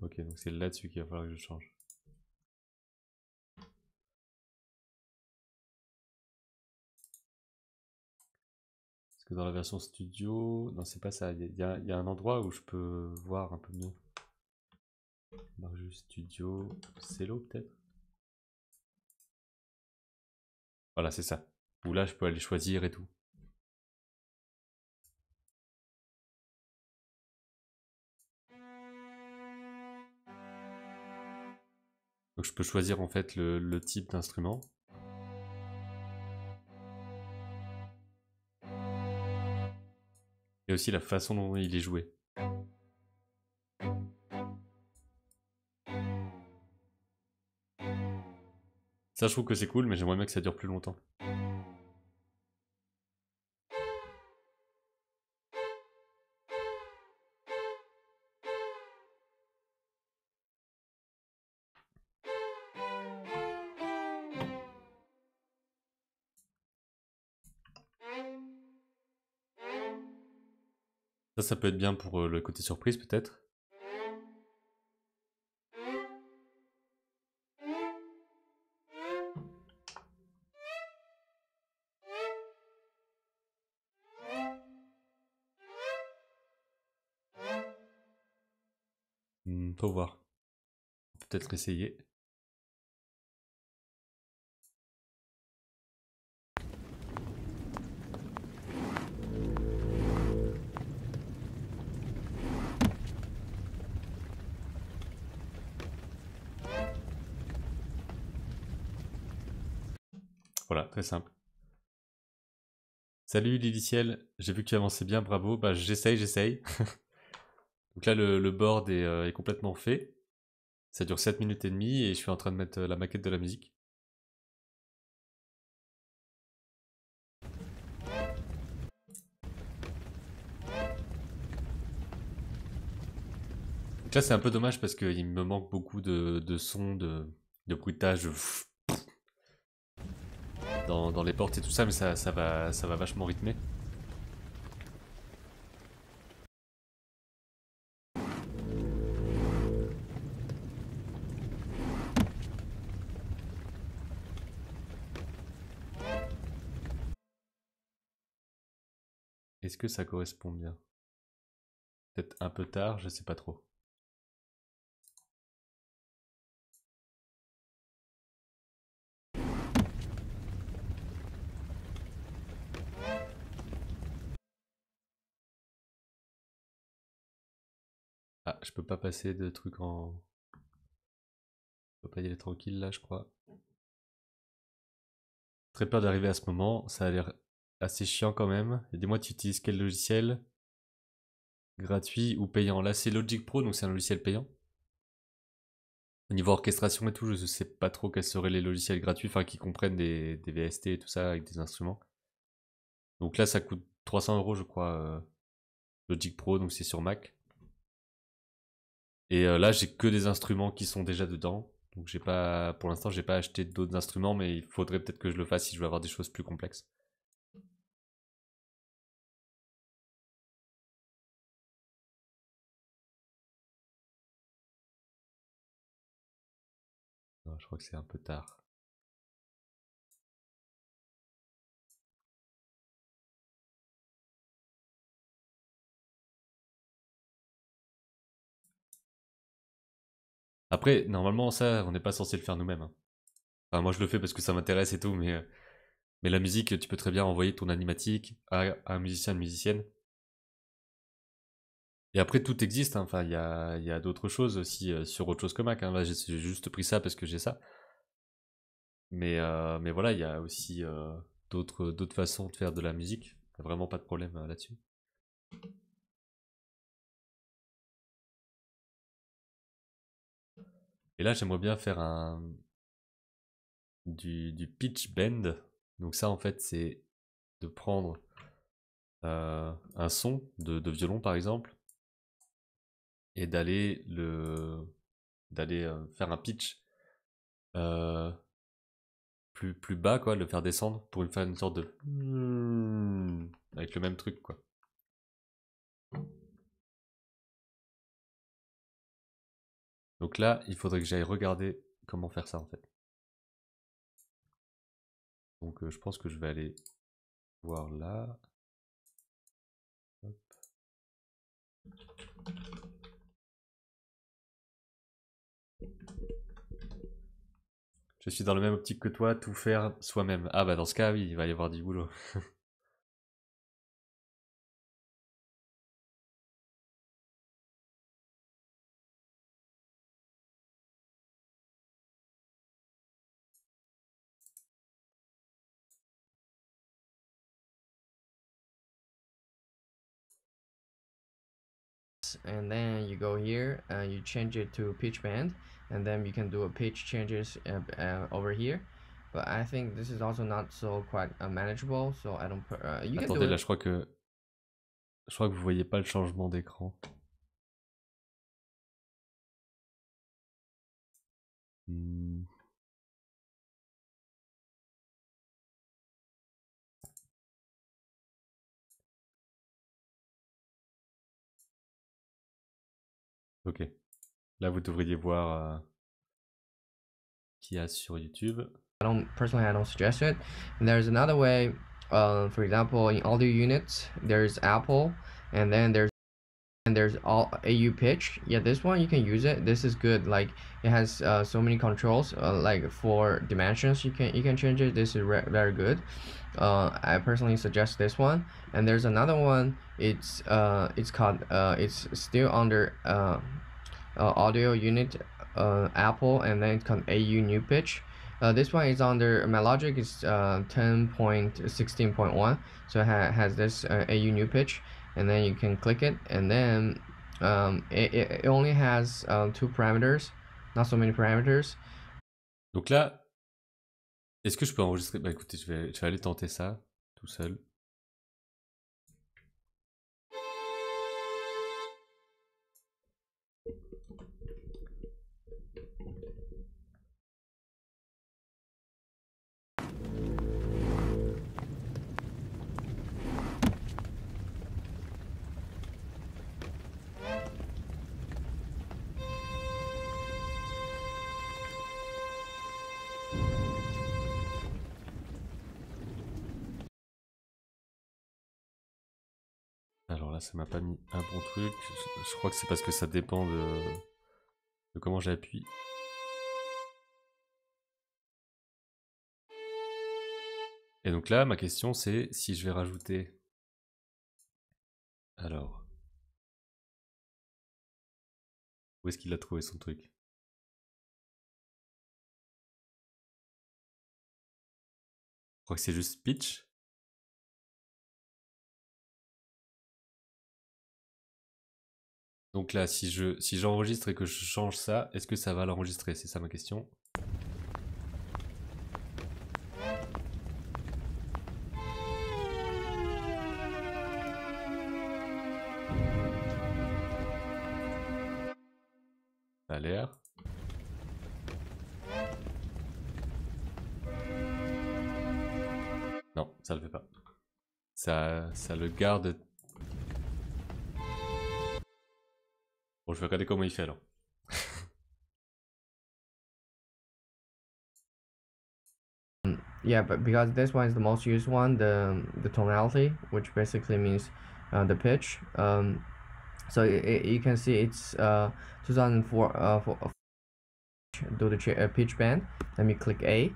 Ok, donc c'est là-dessus qu'il va falloir que je change. Parce que dans la version studio... Non, c'est pas ça. Il y a un endroit où je peux voir un peu mieux. Marge Studio... Cello, peut-être? Voilà, c'est ça. Où là, je peux aller choisir et tout. Donc je peux choisir en fait le type d'instrument. Et aussi la façon dont il est joué. Ça, je trouve que c'est cool, mais j'aimerais bien que ça dure plus longtemps. Ça peut être bien pour le côté surprise, peut-être. Faut voir. Peut-être essayer. Voilà, très simple. Salut Liliciel, j'ai vu que tu avançais bien, bravo. Bah j'essaye. Donc là le board est complètement fait. Ça dure 7 minutes et demie et je suis en train de mettre la maquette de la musique. Donc là c'est un peu dommage parce qu'il me manque beaucoup de sons, de bruitage dans les portes et tout ça, mais ça va vachement rythmer. Est-ce que ça correspond bien? Peut-être un peu tard, je sais pas trop. Ah, je peux pas passer de trucs en... Je peux pas y aller tranquille là, je crois. Très peur d'arriver à ce moment, ça a l'air assez chiant quand même. Et dis-moi, tu utilises quel logiciel? Gratuit ou payant? Là, c'est Logic Pro, donc c'est un logiciel payant. Au niveau orchestration et tout, je sais pas trop quels seraient les logiciels gratuits, enfin qui comprennent des VST et tout ça avec des instruments. Donc là, ça coûte 300 € je crois, Logic Pro, donc c'est sur Mac. Et là, j'ai que des instruments qui sont déjà dedans. Donc j'ai pas, pour l'instant, j'ai pas acheté d'autres instruments, mais il faudrait peut-être que je le fasse si je veux avoir des choses plus complexes. Je crois que c'est un peu tard. Après, normalement, ça, on n'est pas censé le faire nous-mêmes, hein. Enfin, moi, je le fais parce que ça m'intéresse et tout, mais la musique, tu peux très bien envoyer ton animatique à un musicien, une musicienne. Et après, tout existe, hein. Enfin, il y a d'autres choses aussi sur autre chose que Mac, hein. Là, j'ai juste pris ça parce que j'ai ça. Mais voilà, il y a aussi d'autres façons de faire de la musique. T'as vraiment pas de problème là-dessus? Et là, j'aimerais bien faire du pitch bend. Donc ça, en fait, c'est de prendre un son de violon, par exemple, et d'aller faire un pitch plus bas, quoi, le faire descendre pour faire une sorte de avec le même truc, quoi. Donc là, il faudrait que j'aille regarder comment faire ça, en fait. Donc je pense que je vais aller voir là. Hop. Je suis dans le même optique que toi, tout faire soi-même. Ah bah dans ce cas, oui, il va y avoir du boulot. And then you go here and you change it to pitch bend, and then you can do a pitch changes over here. But I think this is also not so quite manageable, so I don't you can do Attendez, là it. je crois que vous voyez pas le changement d'écran. Ok. Là vous devriez voir qu'il y a sur YouTube. I don't suggest it. And there's another way. For example, in audio units, there's Apple, and then there's all AU pitch. Yeah, this one you can use it. This is good. Like it has so many controls. Like for dimensions, you can change it. This is very good. I personally suggest this one. And there's another one. It's called it's still under audio unit Apple, and then it's called AU new pitch. This one is under my Logic is 10.16.1, so it has this AU new pitch, and then you can click it, and then it only has 2 parameters, not so many parameters. Donc là, est-ce que je peux enregistrer? Bah écoutez, je vais aller tenter ça tout seul. Alors là, ça m'a pas mis un bon truc. Je crois que c'est parce que ça dépend de comment j'appuie. Et donc là, ma question c'est si je vais rajouter... Alors... Où est-ce qu'il a trouvé son truc? Je crois que c'est juste pitch. Donc là, si j'enregistre et que je change ça, est-ce que ça va l'enregistrer? C'est ça ma question. Ça a l'air. Non, ça le fait pas. Ça le garde. Bon, je vais regarder comment il fait alors. Yeah, but because this one is the most used one, the tonality, which basically means the pitch. So you can see it's 2004 do the pitch bend. Let me click A,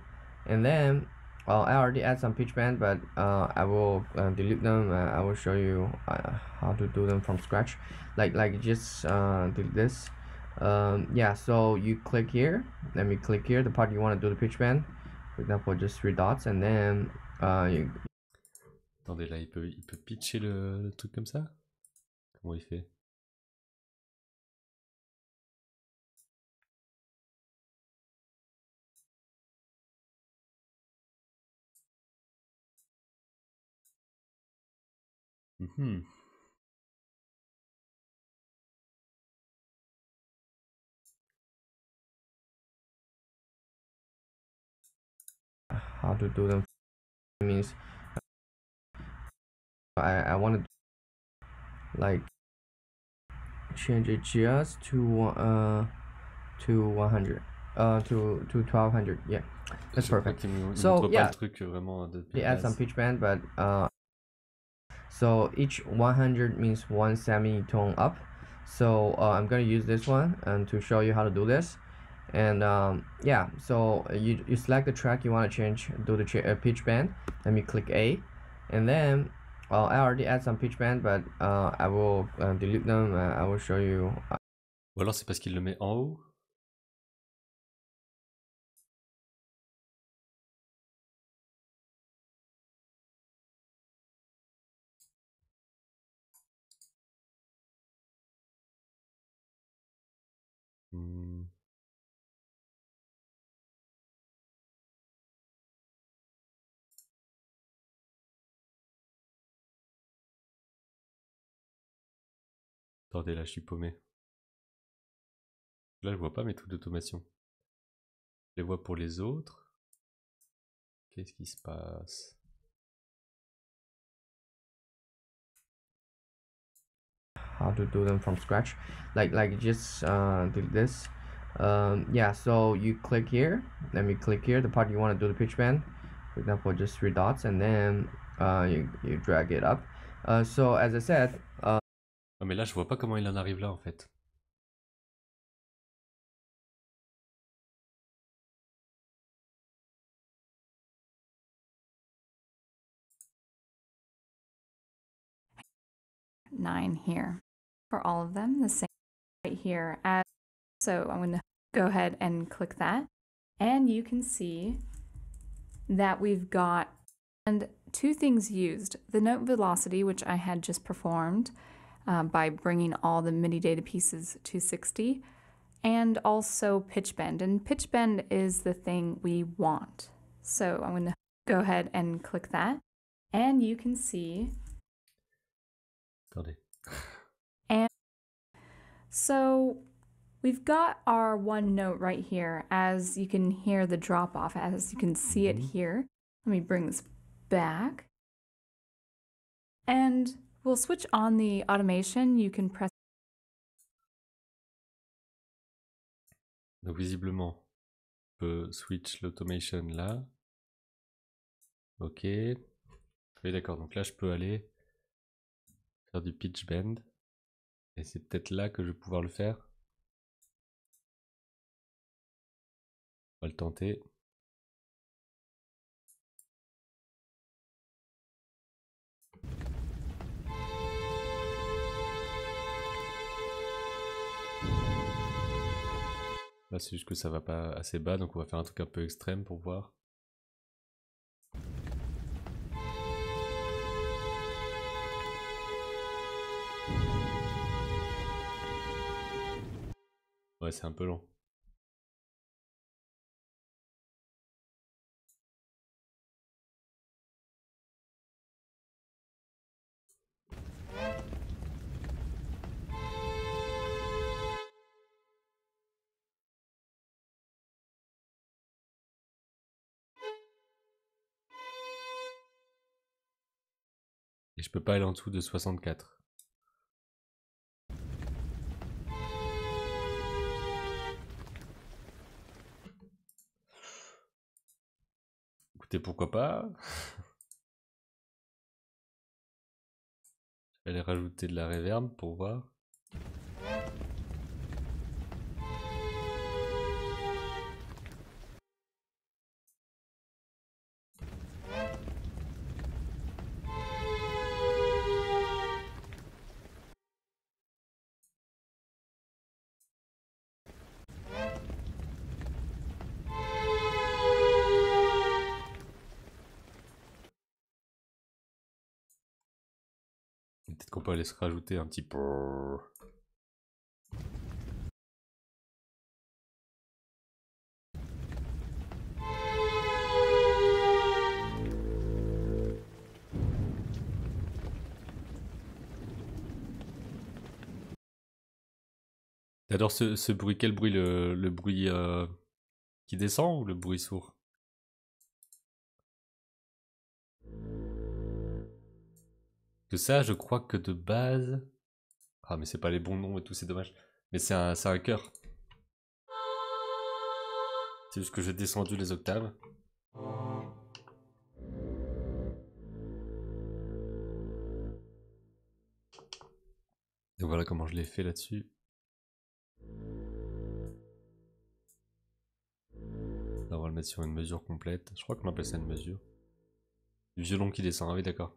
and then I already add some pitch bend, but I will delete them. I will show you how to do them from scratch. Like just delete this. Yeah, so you click here. Let me click here the part you want to do the pitch bend. For example, just 3 dots, and then Attendez, là, il peut pitcher le truc comme ça? Comment il fait? Mhm. How to do them means I want to like change it just to 100 to 1200. Yeah, that's Je crois perfect. qu'il me So montre pas yeah, le truc vraiment depuis they la add some base. pitch bend, but so each 100 means one semitone up. So I'm gonna use this one and to show you how to do this. And yeah, so you select the track you want to change, do the pitch bend. Let me click A, and then I already add some pitch bend, but I will delete them. I will show you. Ou alors c'est parce qu'il le met en haut? Hmm. Attendez, là, je suis paumé. Là, je vois pas mes trucs d'automation. Je les vois pour les autres. Qu'est-ce qui se passe? How to do them from scratch, like just do this. Yeah, so you click here. Let me click here the part you want to do the pitch bend. For example, just 3 dots, and then you drag it up. So as I said, Ah, mais là, je vois pas comment il en arrive là, en fait. Nine here for all of them, the same right here. So I'm going to go ahead and click that, and you can see that we've got and two things used: the note velocity, which I had just performed by bringing all the MIDI data pieces to 60, and also pitch bend. And pitch bend is the thing we want. So I'm going to go ahead and click that, and you can see. Attendez. And so we've got our one note right here, as you can hear the drop off, as you can see it here. Let me bring this back. And we'll switch on the automation. You can press. Donc visiblement, on peut switch l'automation là. Ok. Oui, d'accord. Donc là, je peux aller faire du pitch bend. Et c'est peut-être là que je vais pouvoir le faire. On va le tenter. Là, c'est juste que ça va pas assez bas, donc on va faire un truc un peu extrême pour voir. Ouais, c'est un peu long. Et je peux pas aller en dessous de 64. Écoutez, pourquoi pas? Je vais aller rajouter de la reverb pour voir. Peut-être qu'on peut aller se rajouter un petit peu. T'adores ce bruit, quel bruit, le bruit qui descend ou le bruit sourd? Que ça, je crois que de base... Ah mais c'est pas les bons noms et tout, c'est dommage. Mais c'est un cœur. C'est juste que j'ai descendu les octaves. Donc voilà comment je l'ai fait là-dessus. Là, on va le mettre sur une mesure complète. Je crois qu'on appelle ça une mesure. Du violon qui descend, ah oui d'accord.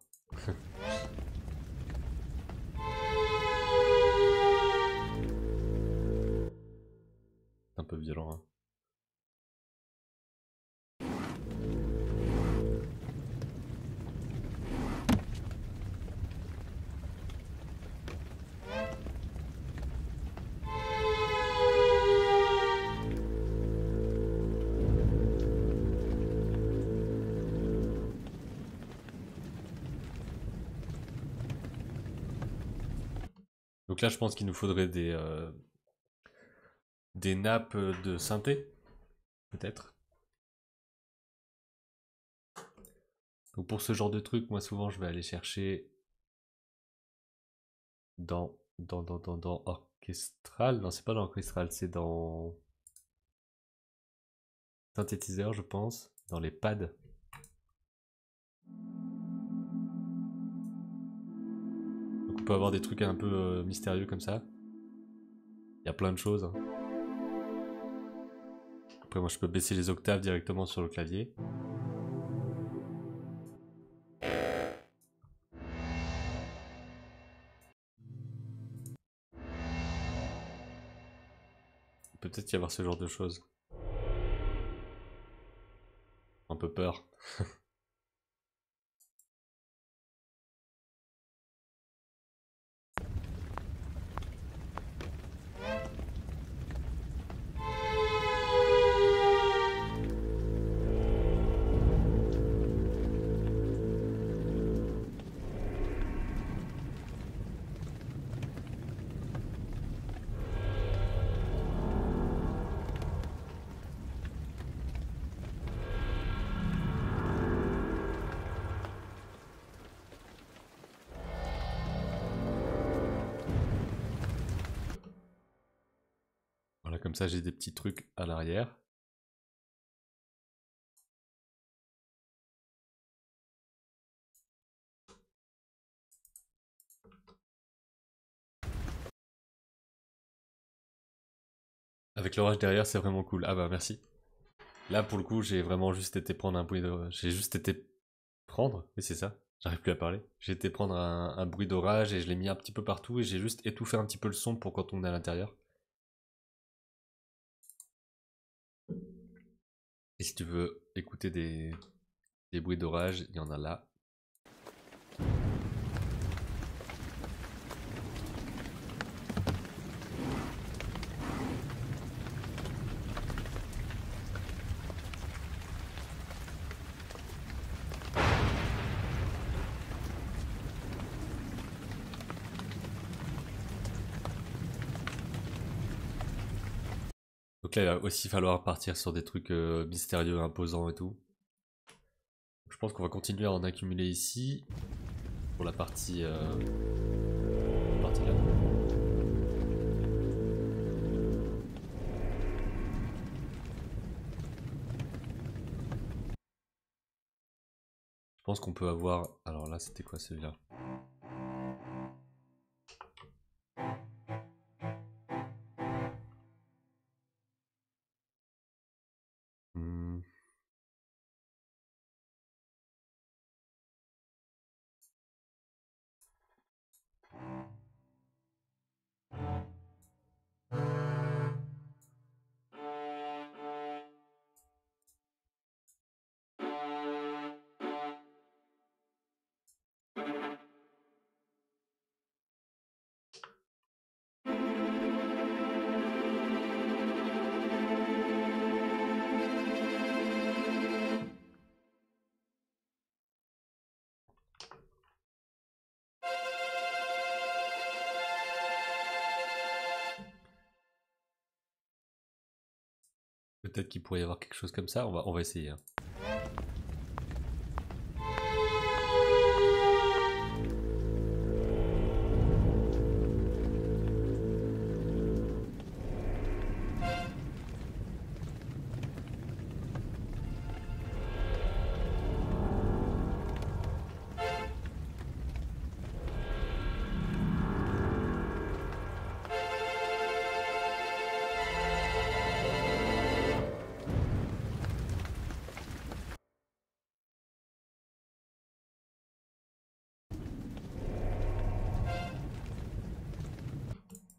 C'est un peu violent, hein. Donc là, je pense qu'il nous faudrait des nappes de synthé, peut-être. Donc pour ce genre de truc, moi souvent je vais aller chercher dans orchestral. Non, c'est pas dans orchestral, c'est dans synthétiseur, je pense, dans les pads. Donc on peut avoir des trucs un peu mystérieux comme ça. Il y a plein de choses, hein. Après moi je peux baisser les octaves directement sur le clavier. Il peut peut-être y avoir ce genre de choses. Un peu peur. Voilà, comme ça j'ai des petits trucs à l'arrière. Avec l'orage derrière, c'est vraiment cool. Ah bah merci. Là pour le coup, j'ai vraiment juste été prendre un bruit de... J'ai juste été prendre, oui c'est ça, j'arrive plus à parler. J'ai été prendre un bruit d'orage et je l'ai mis un petit peu partout et j'ai juste étouffé un petit peu le son pour quand on est à l'intérieur. Et si tu veux écouter des bruits d'orage, il y en a là. Donc là, il va aussi falloir partir sur des trucs mystérieux, imposants et tout. Je pense qu'on va continuer à en accumuler ici pour la partie là. Je pense qu'on peut avoir... Alors là, c'était quoi celui-là? Hmm. peut-être qu'il pourrait y avoir quelque chose comme ça. On va essayer. Hein.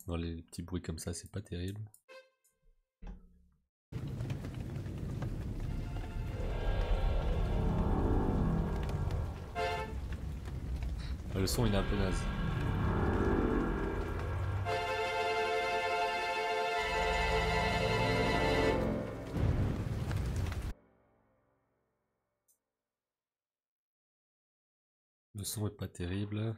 Dans les petits bruits comme ça, c'est pas terrible. Le son il est un peu naze. Le son est pas terrible.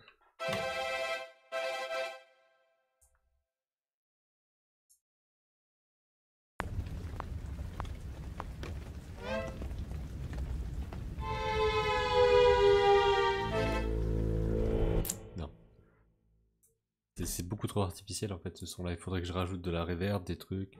C'est beaucoup trop artificiel en fait ce son là, il faudrait que je rajoute de la reverb, des trucs.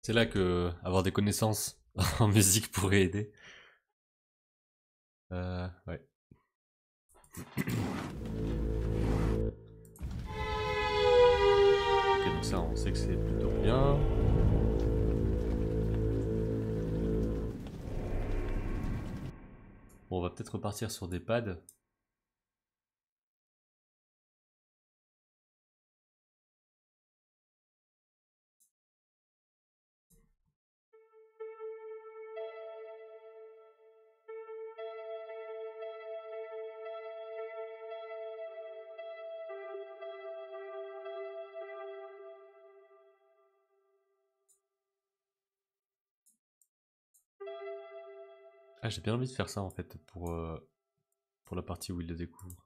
C'est là que avoir des connaissances en musique pourrait aider. Ouais. Ok, donc ça on sait que c'est plutôt bien. Bon, on va peut-être repartir sur des pads. Ah, j'ai bien envie de faire ça en fait pour la partie où il le découvre.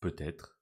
Peut-être.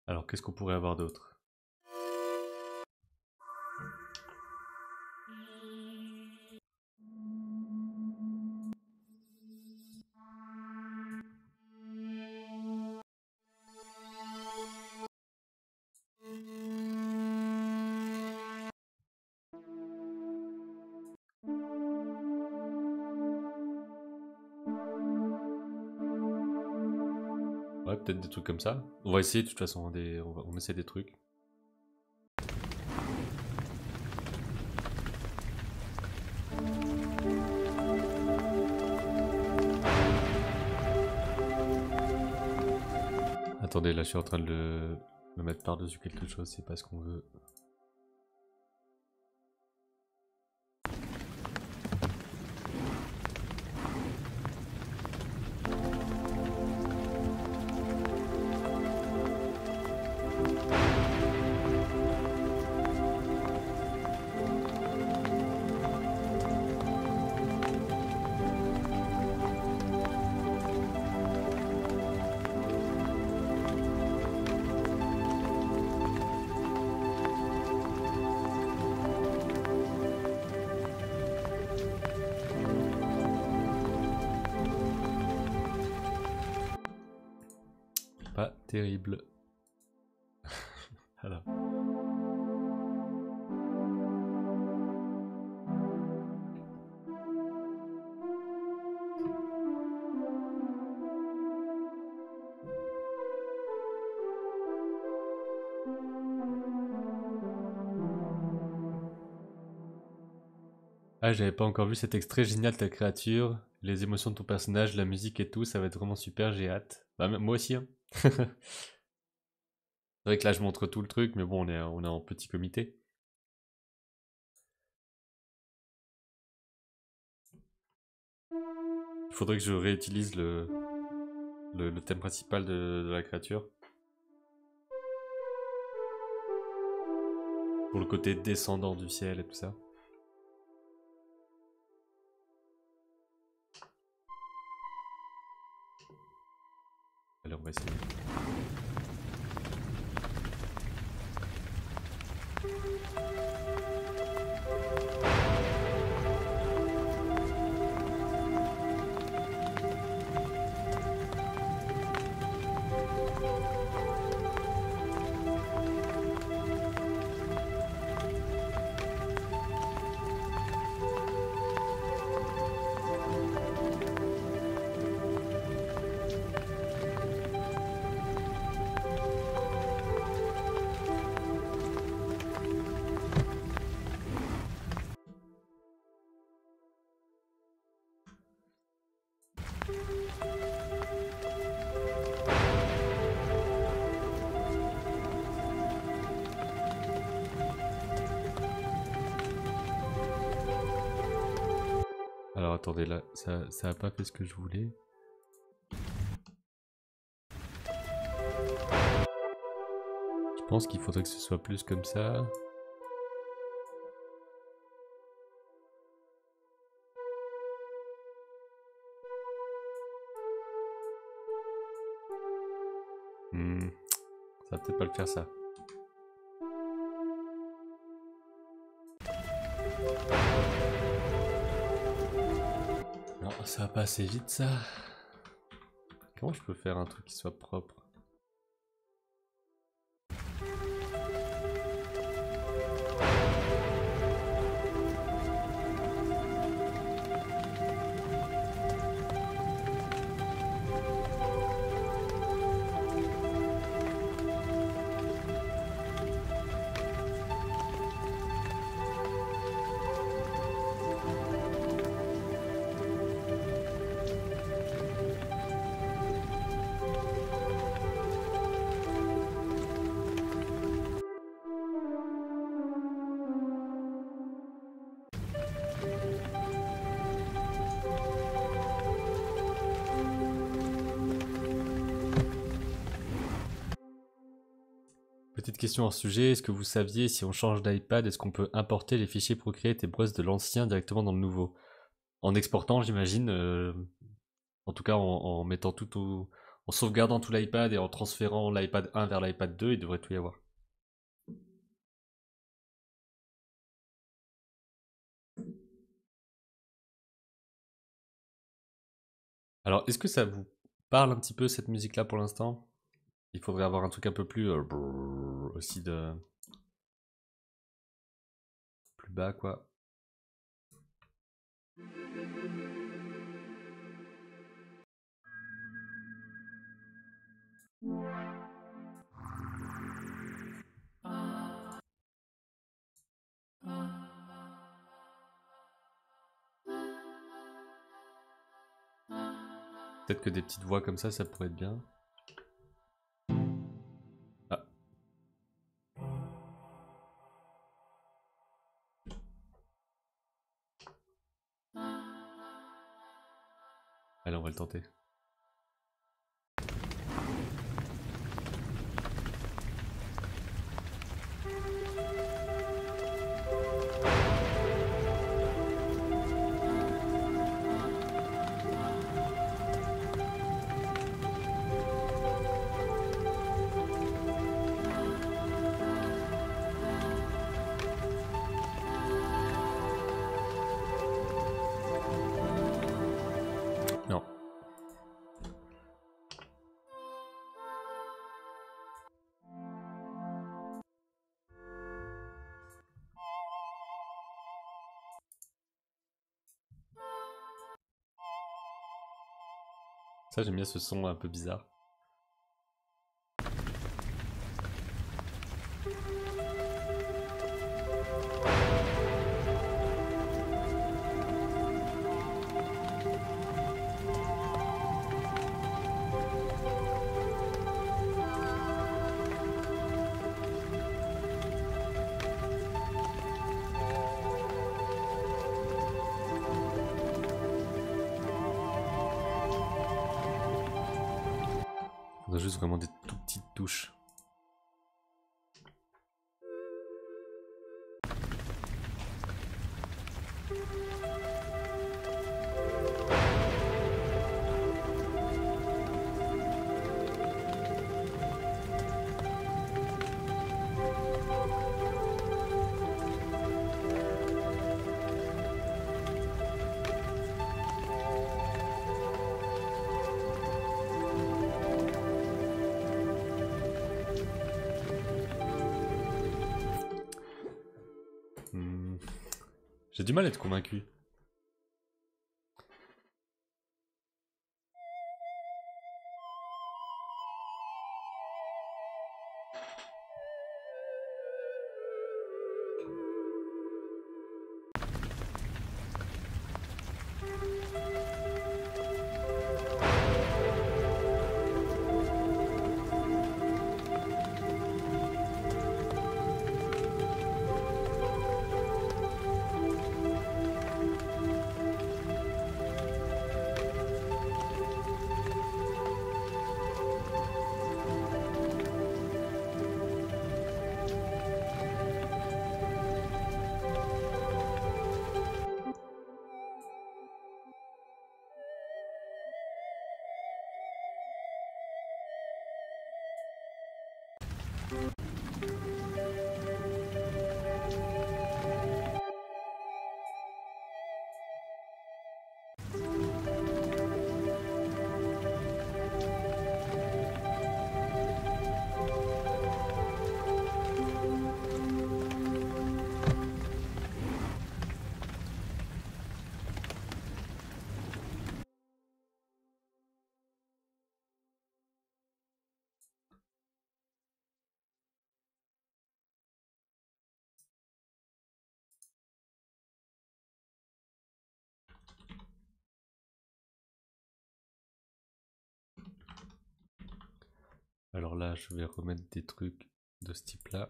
Alors, qu'est-ce qu'on pourrait avoir d'autre? peut-être des trucs comme ça. On va essayer de toute façon, on essaie des trucs. Attendez, là je suis en train de le mettre par-dessus quelque chose, c'est pas ce qu'on veut. Pas terrible. Voilà. Ah, j'avais pas encore vu cet extrait génial, ta créature, les émotions de ton personnage, la musique et tout, ça va être vraiment super, j'ai hâte. Bah, moi aussi, hein. C'est vrai que là je montre tout le truc, mais bon, on est en petit comité. Il faudrait que je réutilise le thème principal de la créature. Pour le côté descendant du ciel et tout ça. Allez, on va essayer. Alors attendez, là, ça a pas fait ce que je voulais. Je pense qu'il faudrait que ce soit plus comme ça. Ça va peut-être pas le faire ça. Non, ça va pas assez vite ça. Comment je peux faire un truc qui soit propre? Petite question hors sujet, est-ce que vous saviez si on change d'iPad, est-ce qu'on peut importer les fichiers Procreate et Brust de l'ancien directement dans le nouveau? En exportant, j'imagine, en tout cas en mettant en sauvegardant tout l'iPad et en transférant l'iPad 1 vers l'iPad 2, il devrait tout y avoir. Alors, est-ce que ça vous parle un petit peu cette musique-là pour l'instant? Il faudrait avoir un truc un peu plus aussi de plus bas quoi. Peut-être que des petites voix comme ça pourrait être bien. Ah. Allez, on va le tenter. Non. Ça, j'aime bien ce son un peu bizarre. On a juste vraiment des tout petites touches. J'ai du mal à être convaincu. Alors là, je vais remettre des trucs de ce type-là.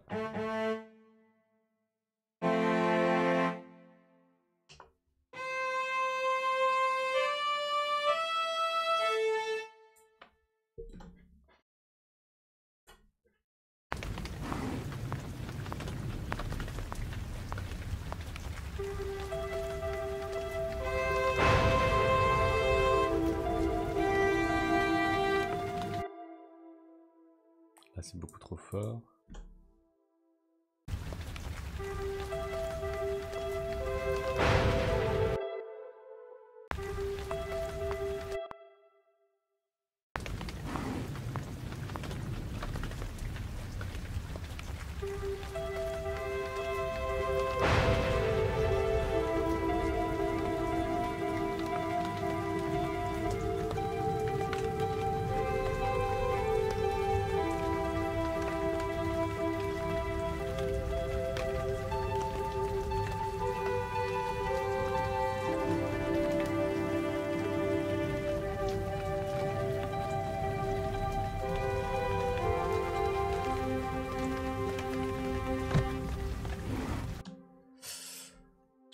Là, c'est beaucoup trop fort.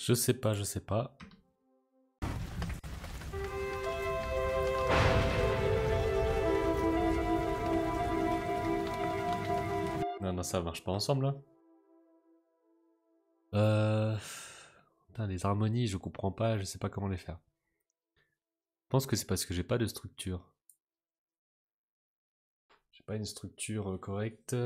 Je sais pas, je sais pas. Non, non, ça marche pas ensemble, là. Putain, les harmonies, je comprends pas, je sais pas comment les faire. Je pense que c'est parce que j'ai pas de structure. J'ai pas une structure correcte.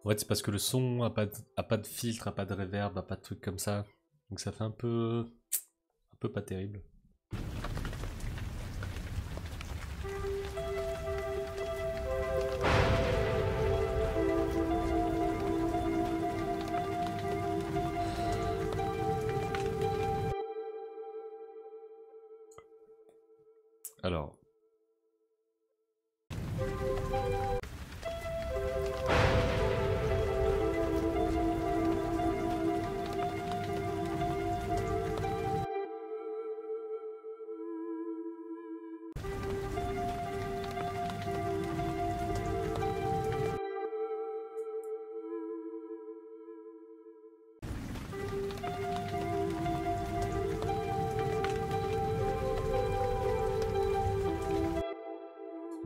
Ouais, c'est parce que le son a pas de filtre, a pas de reverb, a pas de truc comme ça. Donc ça fait un peu pas terrible. Alors.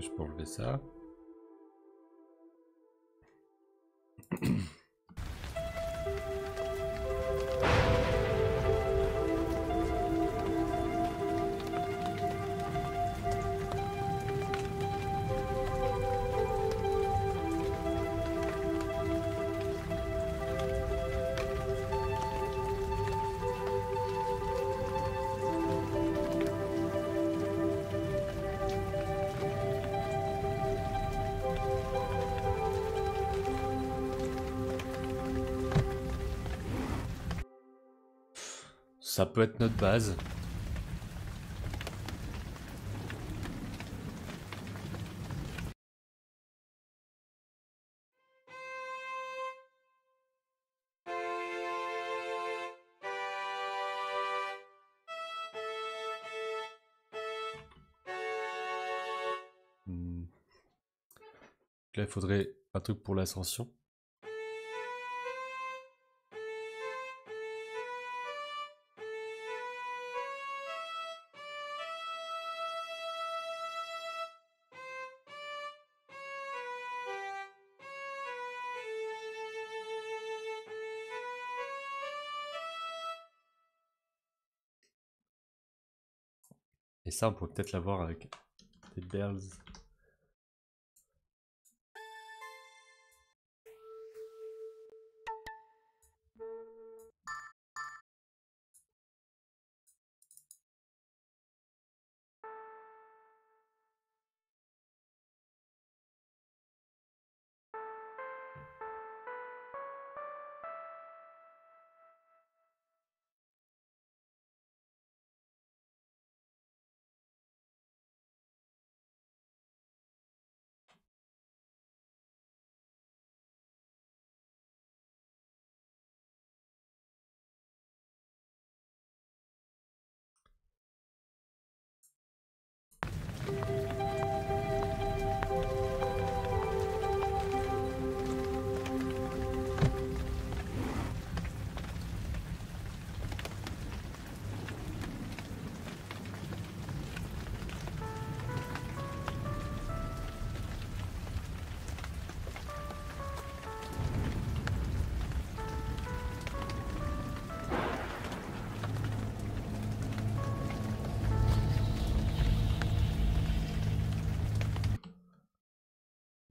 Je peux enlever ça. Ça peut être notre base. Là, il faudrait un truc pour l'ascension. Et ça, on pourrait peut-être l'avoir avec des bells.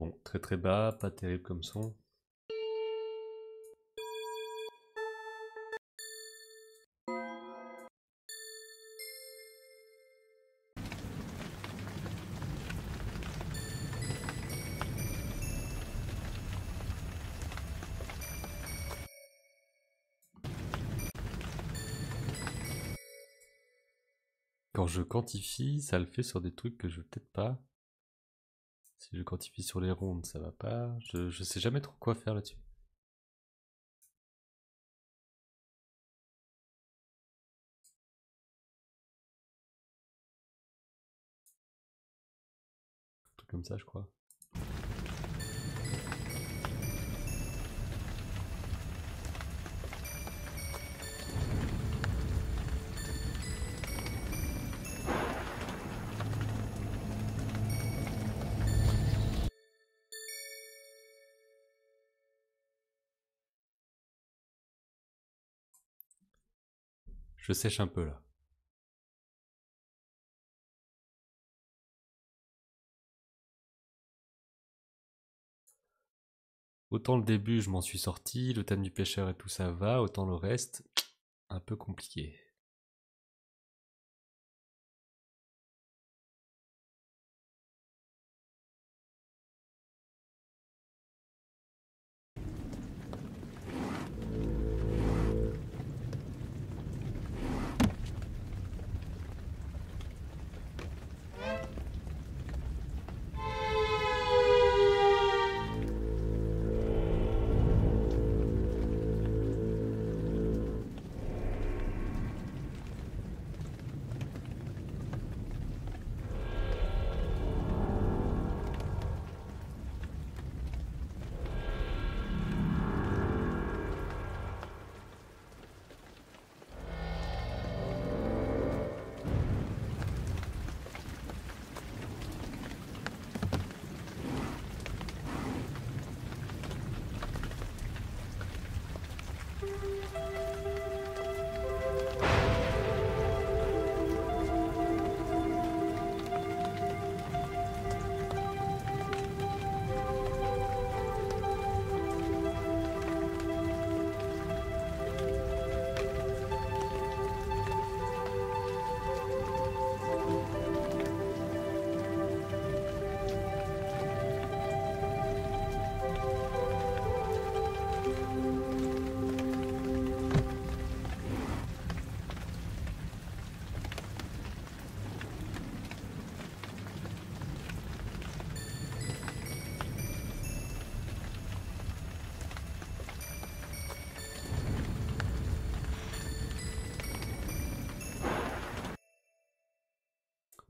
Bon, très très bas, pas terrible comme son. quand je quantifie, ça le fait sur des trucs que je veux peut-être pas. Si je quantifie sur les rondes, ça va pas. Je sais jamais trop quoi faire là-dessus. Un truc comme ça, je crois. Je sèche un peu là. Autant le début, je m'en suis sorti, le thème du pêcheur et tout ça va, autant le reste, un peu compliqué.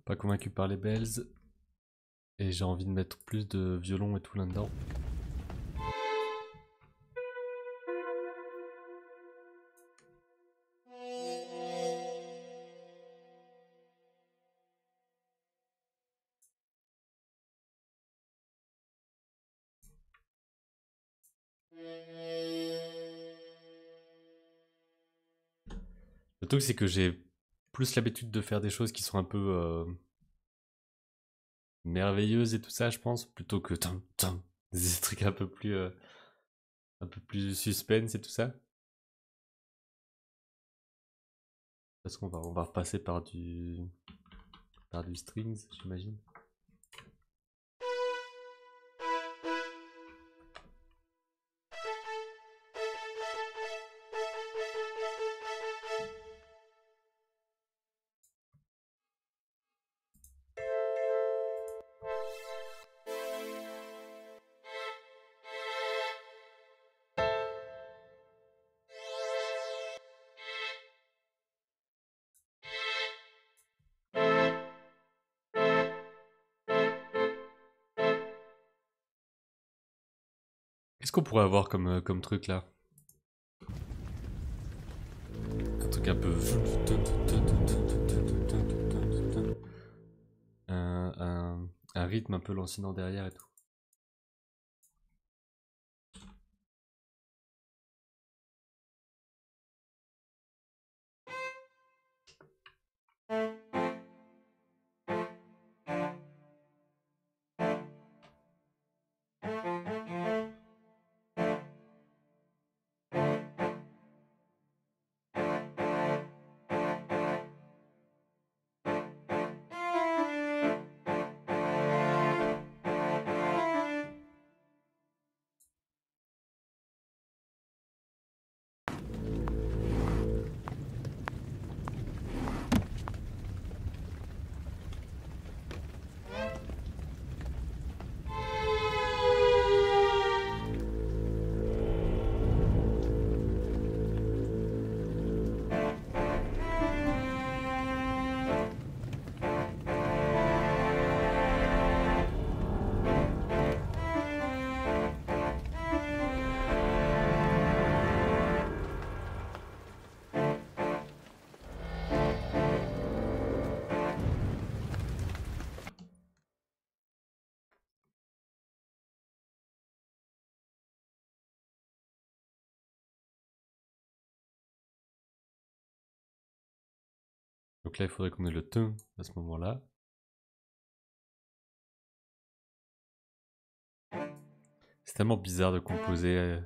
Pas convaincu par les bells. Et j'ai envie de mettre plus de violon et tout là-dedans. Le truc c'est que j'ai plus l'habitude de faire des choses qui sont un peu merveilleuses et tout ça, je pense, plutôt que des trucs un peu plus suspense et tout ça. Parce on va repasser par du strings, j'imagine. Qu'est-ce qu'on pourrait avoir comme truc là? Un truc un peu... un rythme un peu lancinant derrière et tout. Donc là, il faudrait qu'on ait le ton à ce moment-là. C'est tellement bizarre de composer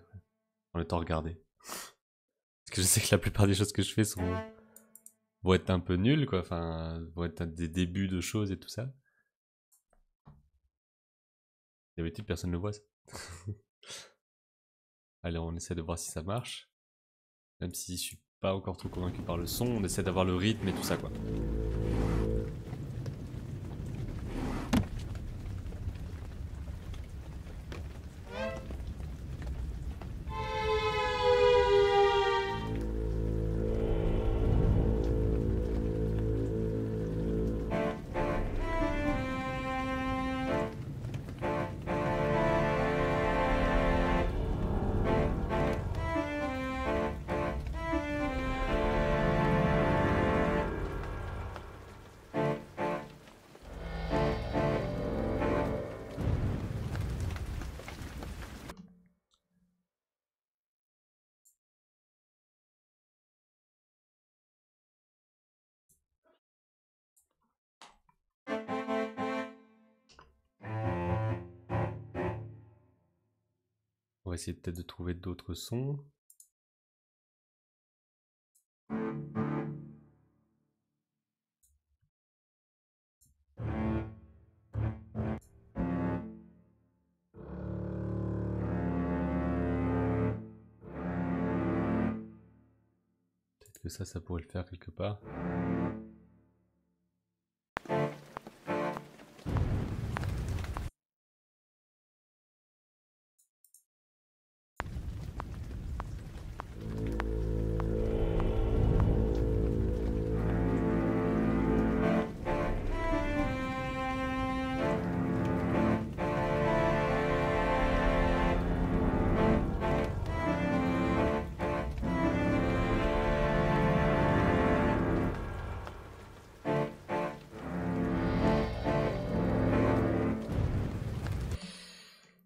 en étant regardé. Parce que je sais que la plupart des choses que je fais vont être un peu nulles, quoi. Enfin, vont être des débuts de choses et tout ça. D'habitude, personne ne le voit ça. Allez, on essaie de voir si ça marche. Même si je suis pas encore trop convaincu par le son, on essaie d'avoir le rythme et tout ça, quoi. On va essayer peut-être de trouver d'autres sons. Peut-être que ça pourrait le faire quelque part.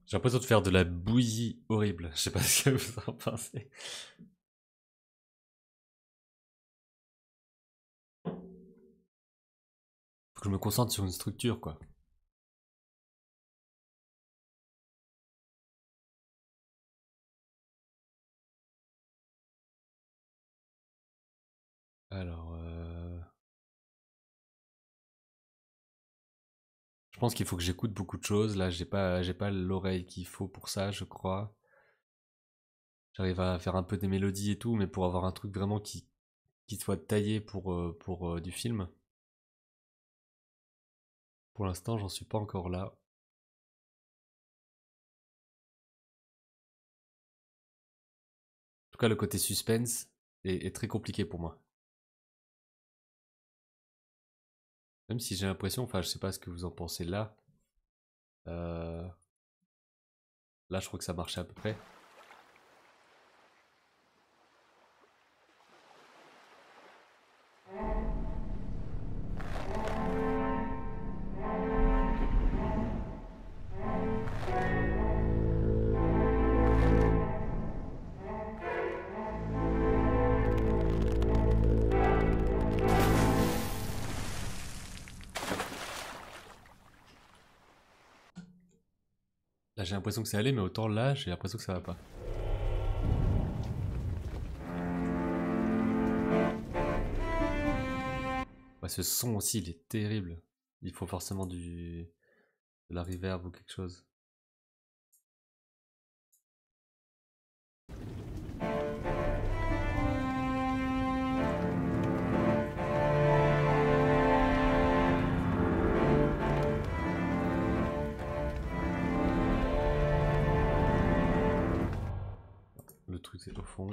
J'ai l'impression de faire de la bouillie horrible. Je sais pas ce que vous en pensez. Faut que je me concentre sur une structure, quoi. Alors, je pense qu'il faut que j'écoute beaucoup de choses. Là, j'ai pas l'oreille qu'il faut pour ça, je crois. J'arrive à faire un peu des mélodies et tout, mais pour avoir un truc vraiment qui soit taillé pour du film. Pour l'instant, j'en suis pas encore là. En tout cas, le côté suspense est très compliqué pour moi. Même si j'ai l'impression, enfin, je sais pas ce que vous en pensez là. Là, je crois que ça marchait à peu près. Là, j'ai l'impression que c'est allé, mais autant là, j'ai l'impression que ça va pas. Ouais, ce son aussi, il est terrible. Il faut forcément de la reverb ou quelque chose. Le truc, c'est au fond.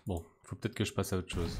Bon, faut peut-être que je passe à autre chose.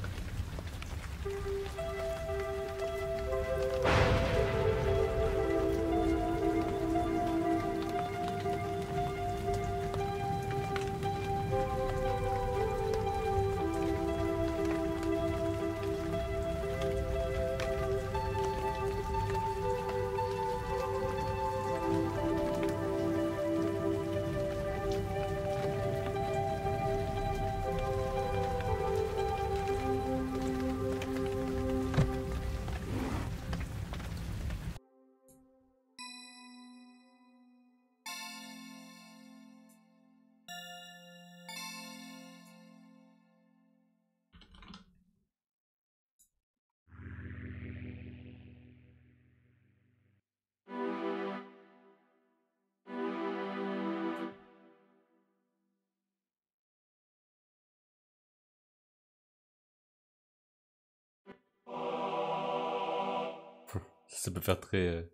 Ça peut faire très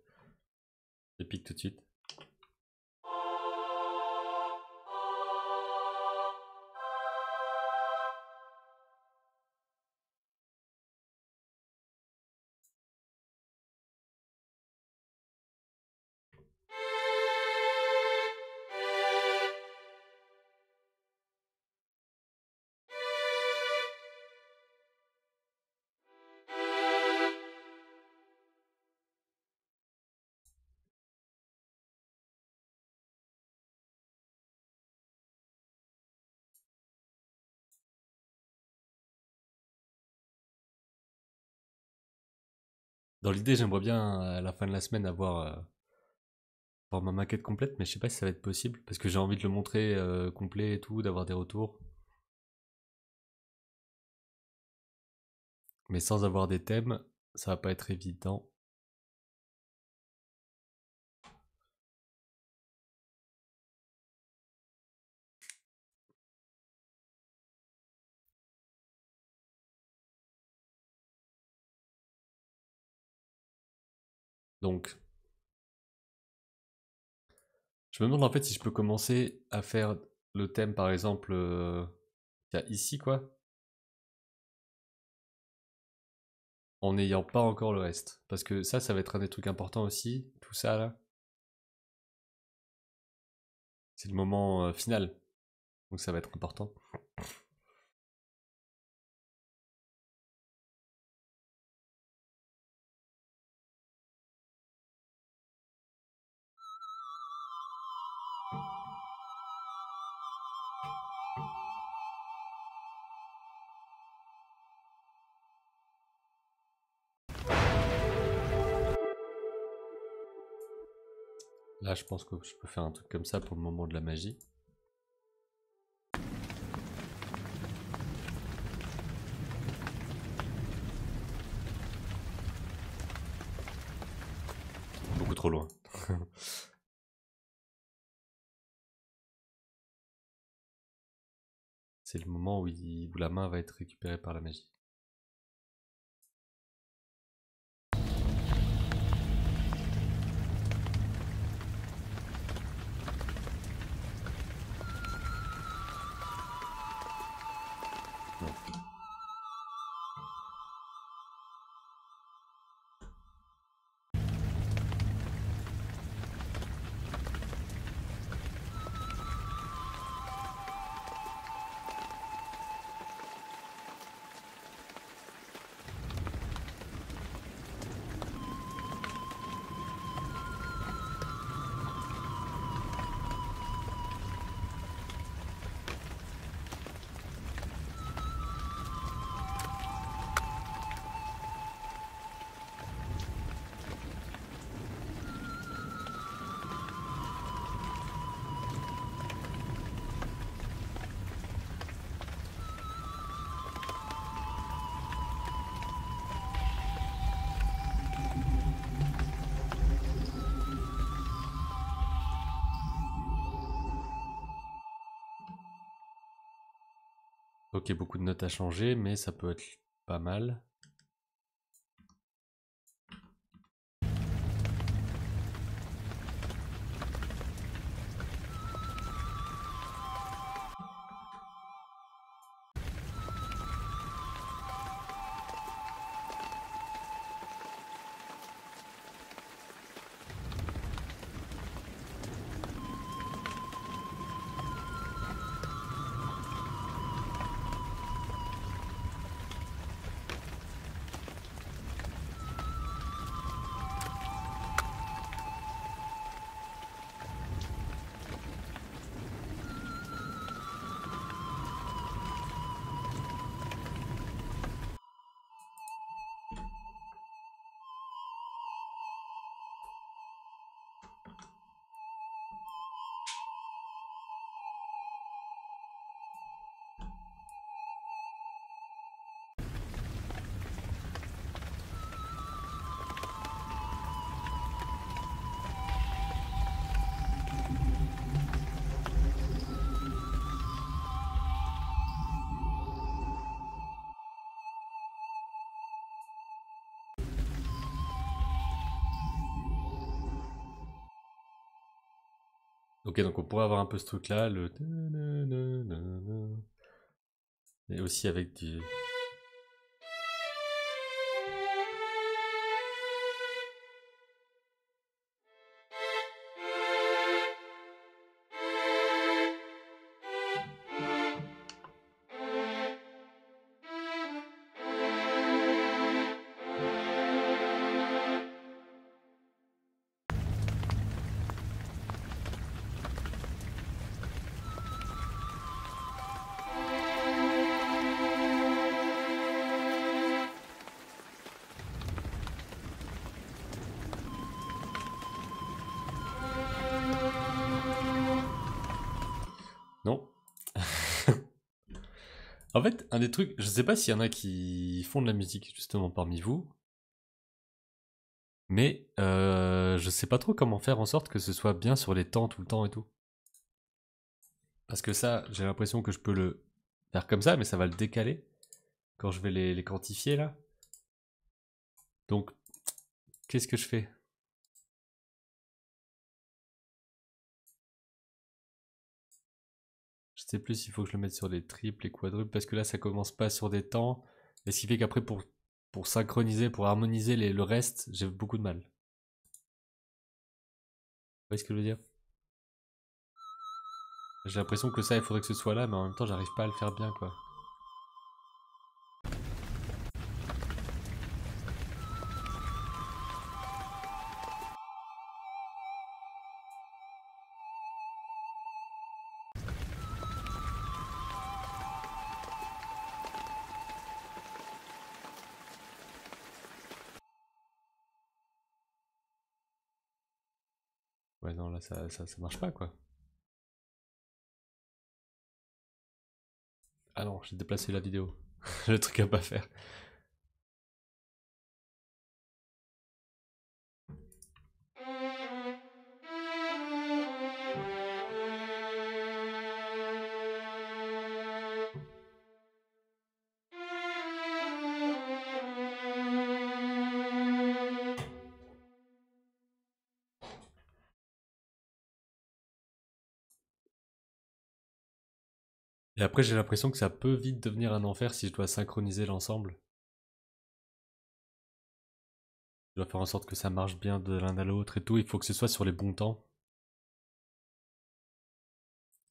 épique tout de suite. Dans l'idée, j'aimerais bien à la fin de la semaine avoir ma maquette complète, mais je sais pas si ça va être possible parce que j'ai envie de le montrer complet et tout, d'avoir des retours. Mais sans avoir des thèmes, ça va pas être évident. Donc, je me demande en fait si je peux commencer à faire le thème par exemple qu'il y a ici quoi, en n'ayant pas encore le reste. Parce que ça va être un des trucs importants aussi, tout ça là. C'est le moment final, donc ça va être important. Là, je pense que je peux faire un truc comme ça pour le moment de la magie. Beaucoup trop loin. C'est le moment où la main va être récupérée par la magie. Ok, beaucoup de notes à changer, mais ça peut être pas mal. Ok, donc on pourrait avoir un peu ce truc-là, le... Et aussi avec du... Non. En fait, un des trucs, je sais pas s'il y en a qui font de la musique justement parmi vous, mais je sais pas trop comment faire en sorte que ce soit bien sur les temps tout le temps et tout. Parce que ça, j'ai l'impression que je peux le faire comme ça, mais ça va le décaler quand je vais les quantifier là. Donc, qu'est-ce que je fais? Je sais plus s'il faut que je le mette sur les triples, les quadruples, parce que là ça commence pas sur des temps, et ce qui fait qu'après pour synchroniser, pour harmoniser le reste, j'ai beaucoup de mal. Vous voyez ce que je veux dire? J'ai l'impression que ça, il faudrait que ce soit là, mais en même temps j'arrive pas à le faire bien quoi. Ouais non là ça marche pas quoi. Ah non, j'ai déplacé la vidéo. Le truc à pas faire. Et après j'ai l'impression que ça peut vite devenir un enfer si je dois synchroniser l'ensemble. Je dois faire en sorte que ça marche bien de l'un à l'autre et tout, il faut que ce soit sur les bons temps.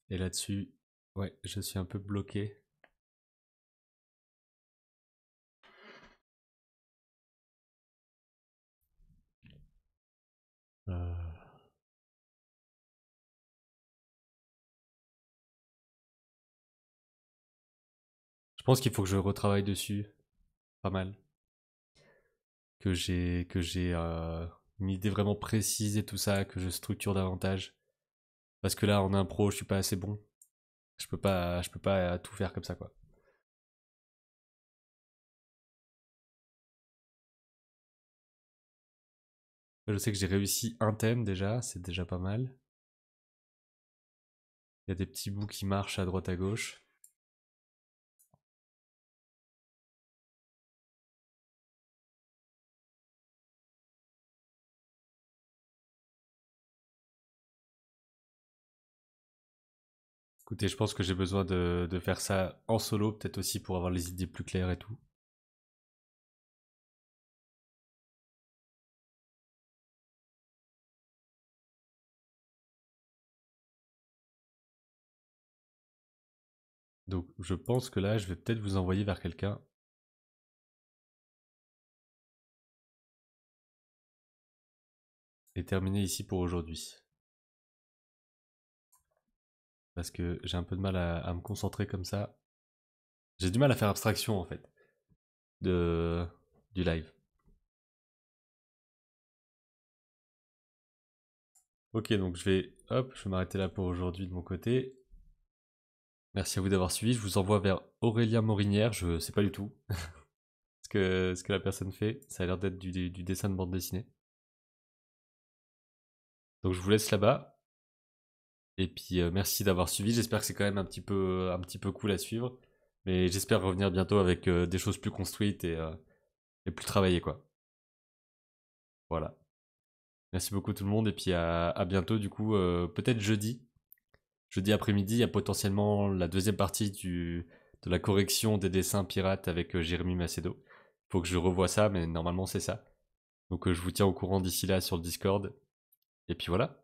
Et là-dessus, ouais, je suis un peu bloqué. Euh... Je pense qu'il faut que je retravaille dessus, pas mal. Que j'ai une idée vraiment précise et tout ça, que je structure davantage. Parce que là, en impro, je suis pas assez bon. Je peux pas tout faire comme ça, quoi. Je sais que j'ai réussi un thème déjà, c'est déjà pas mal. Il y a des petits bouts qui marchent à droite à gauche. Écoutez, je pense que j'ai besoin de faire ça en solo, peut-être aussi pour avoir les idées plus claires et tout. Donc je pense que là, je vais peut-être vous envoyer vers quelqu'un. Et terminer ici pour aujourd'hui. Parce que j'ai un peu de mal à me concentrer comme ça. J'ai du mal à faire abstraction en fait du live. Ok, donc je vais m'arrêter là pour aujourd'hui de mon côté. Merci à vous d'avoir suivi. Je vous envoie vers Aurélien Morinière. Je sais pas du tout ce que la personne fait. Ça a l'air d'être du dessin de bande dessinée. Donc je vous laisse là-bas. Et puis merci d'avoir suivi. J'espère que c'est quand même un petit peu cool à suivre. Mais j'espère revenir bientôt avec des choses plus construites et plus travaillées quoi. Voilà. Merci beaucoup tout le monde et puis à bientôt du coup, peut-être jeudi Jeudi après-midi, il y a potentiellement la deuxième partie de la correction des dessins pirates avec Jérémy Macedo. Faut que je revoie ça, mais normalement c'est ça. Donc je vous tiens au courant d'ici là sur le Discord. Et puis voilà.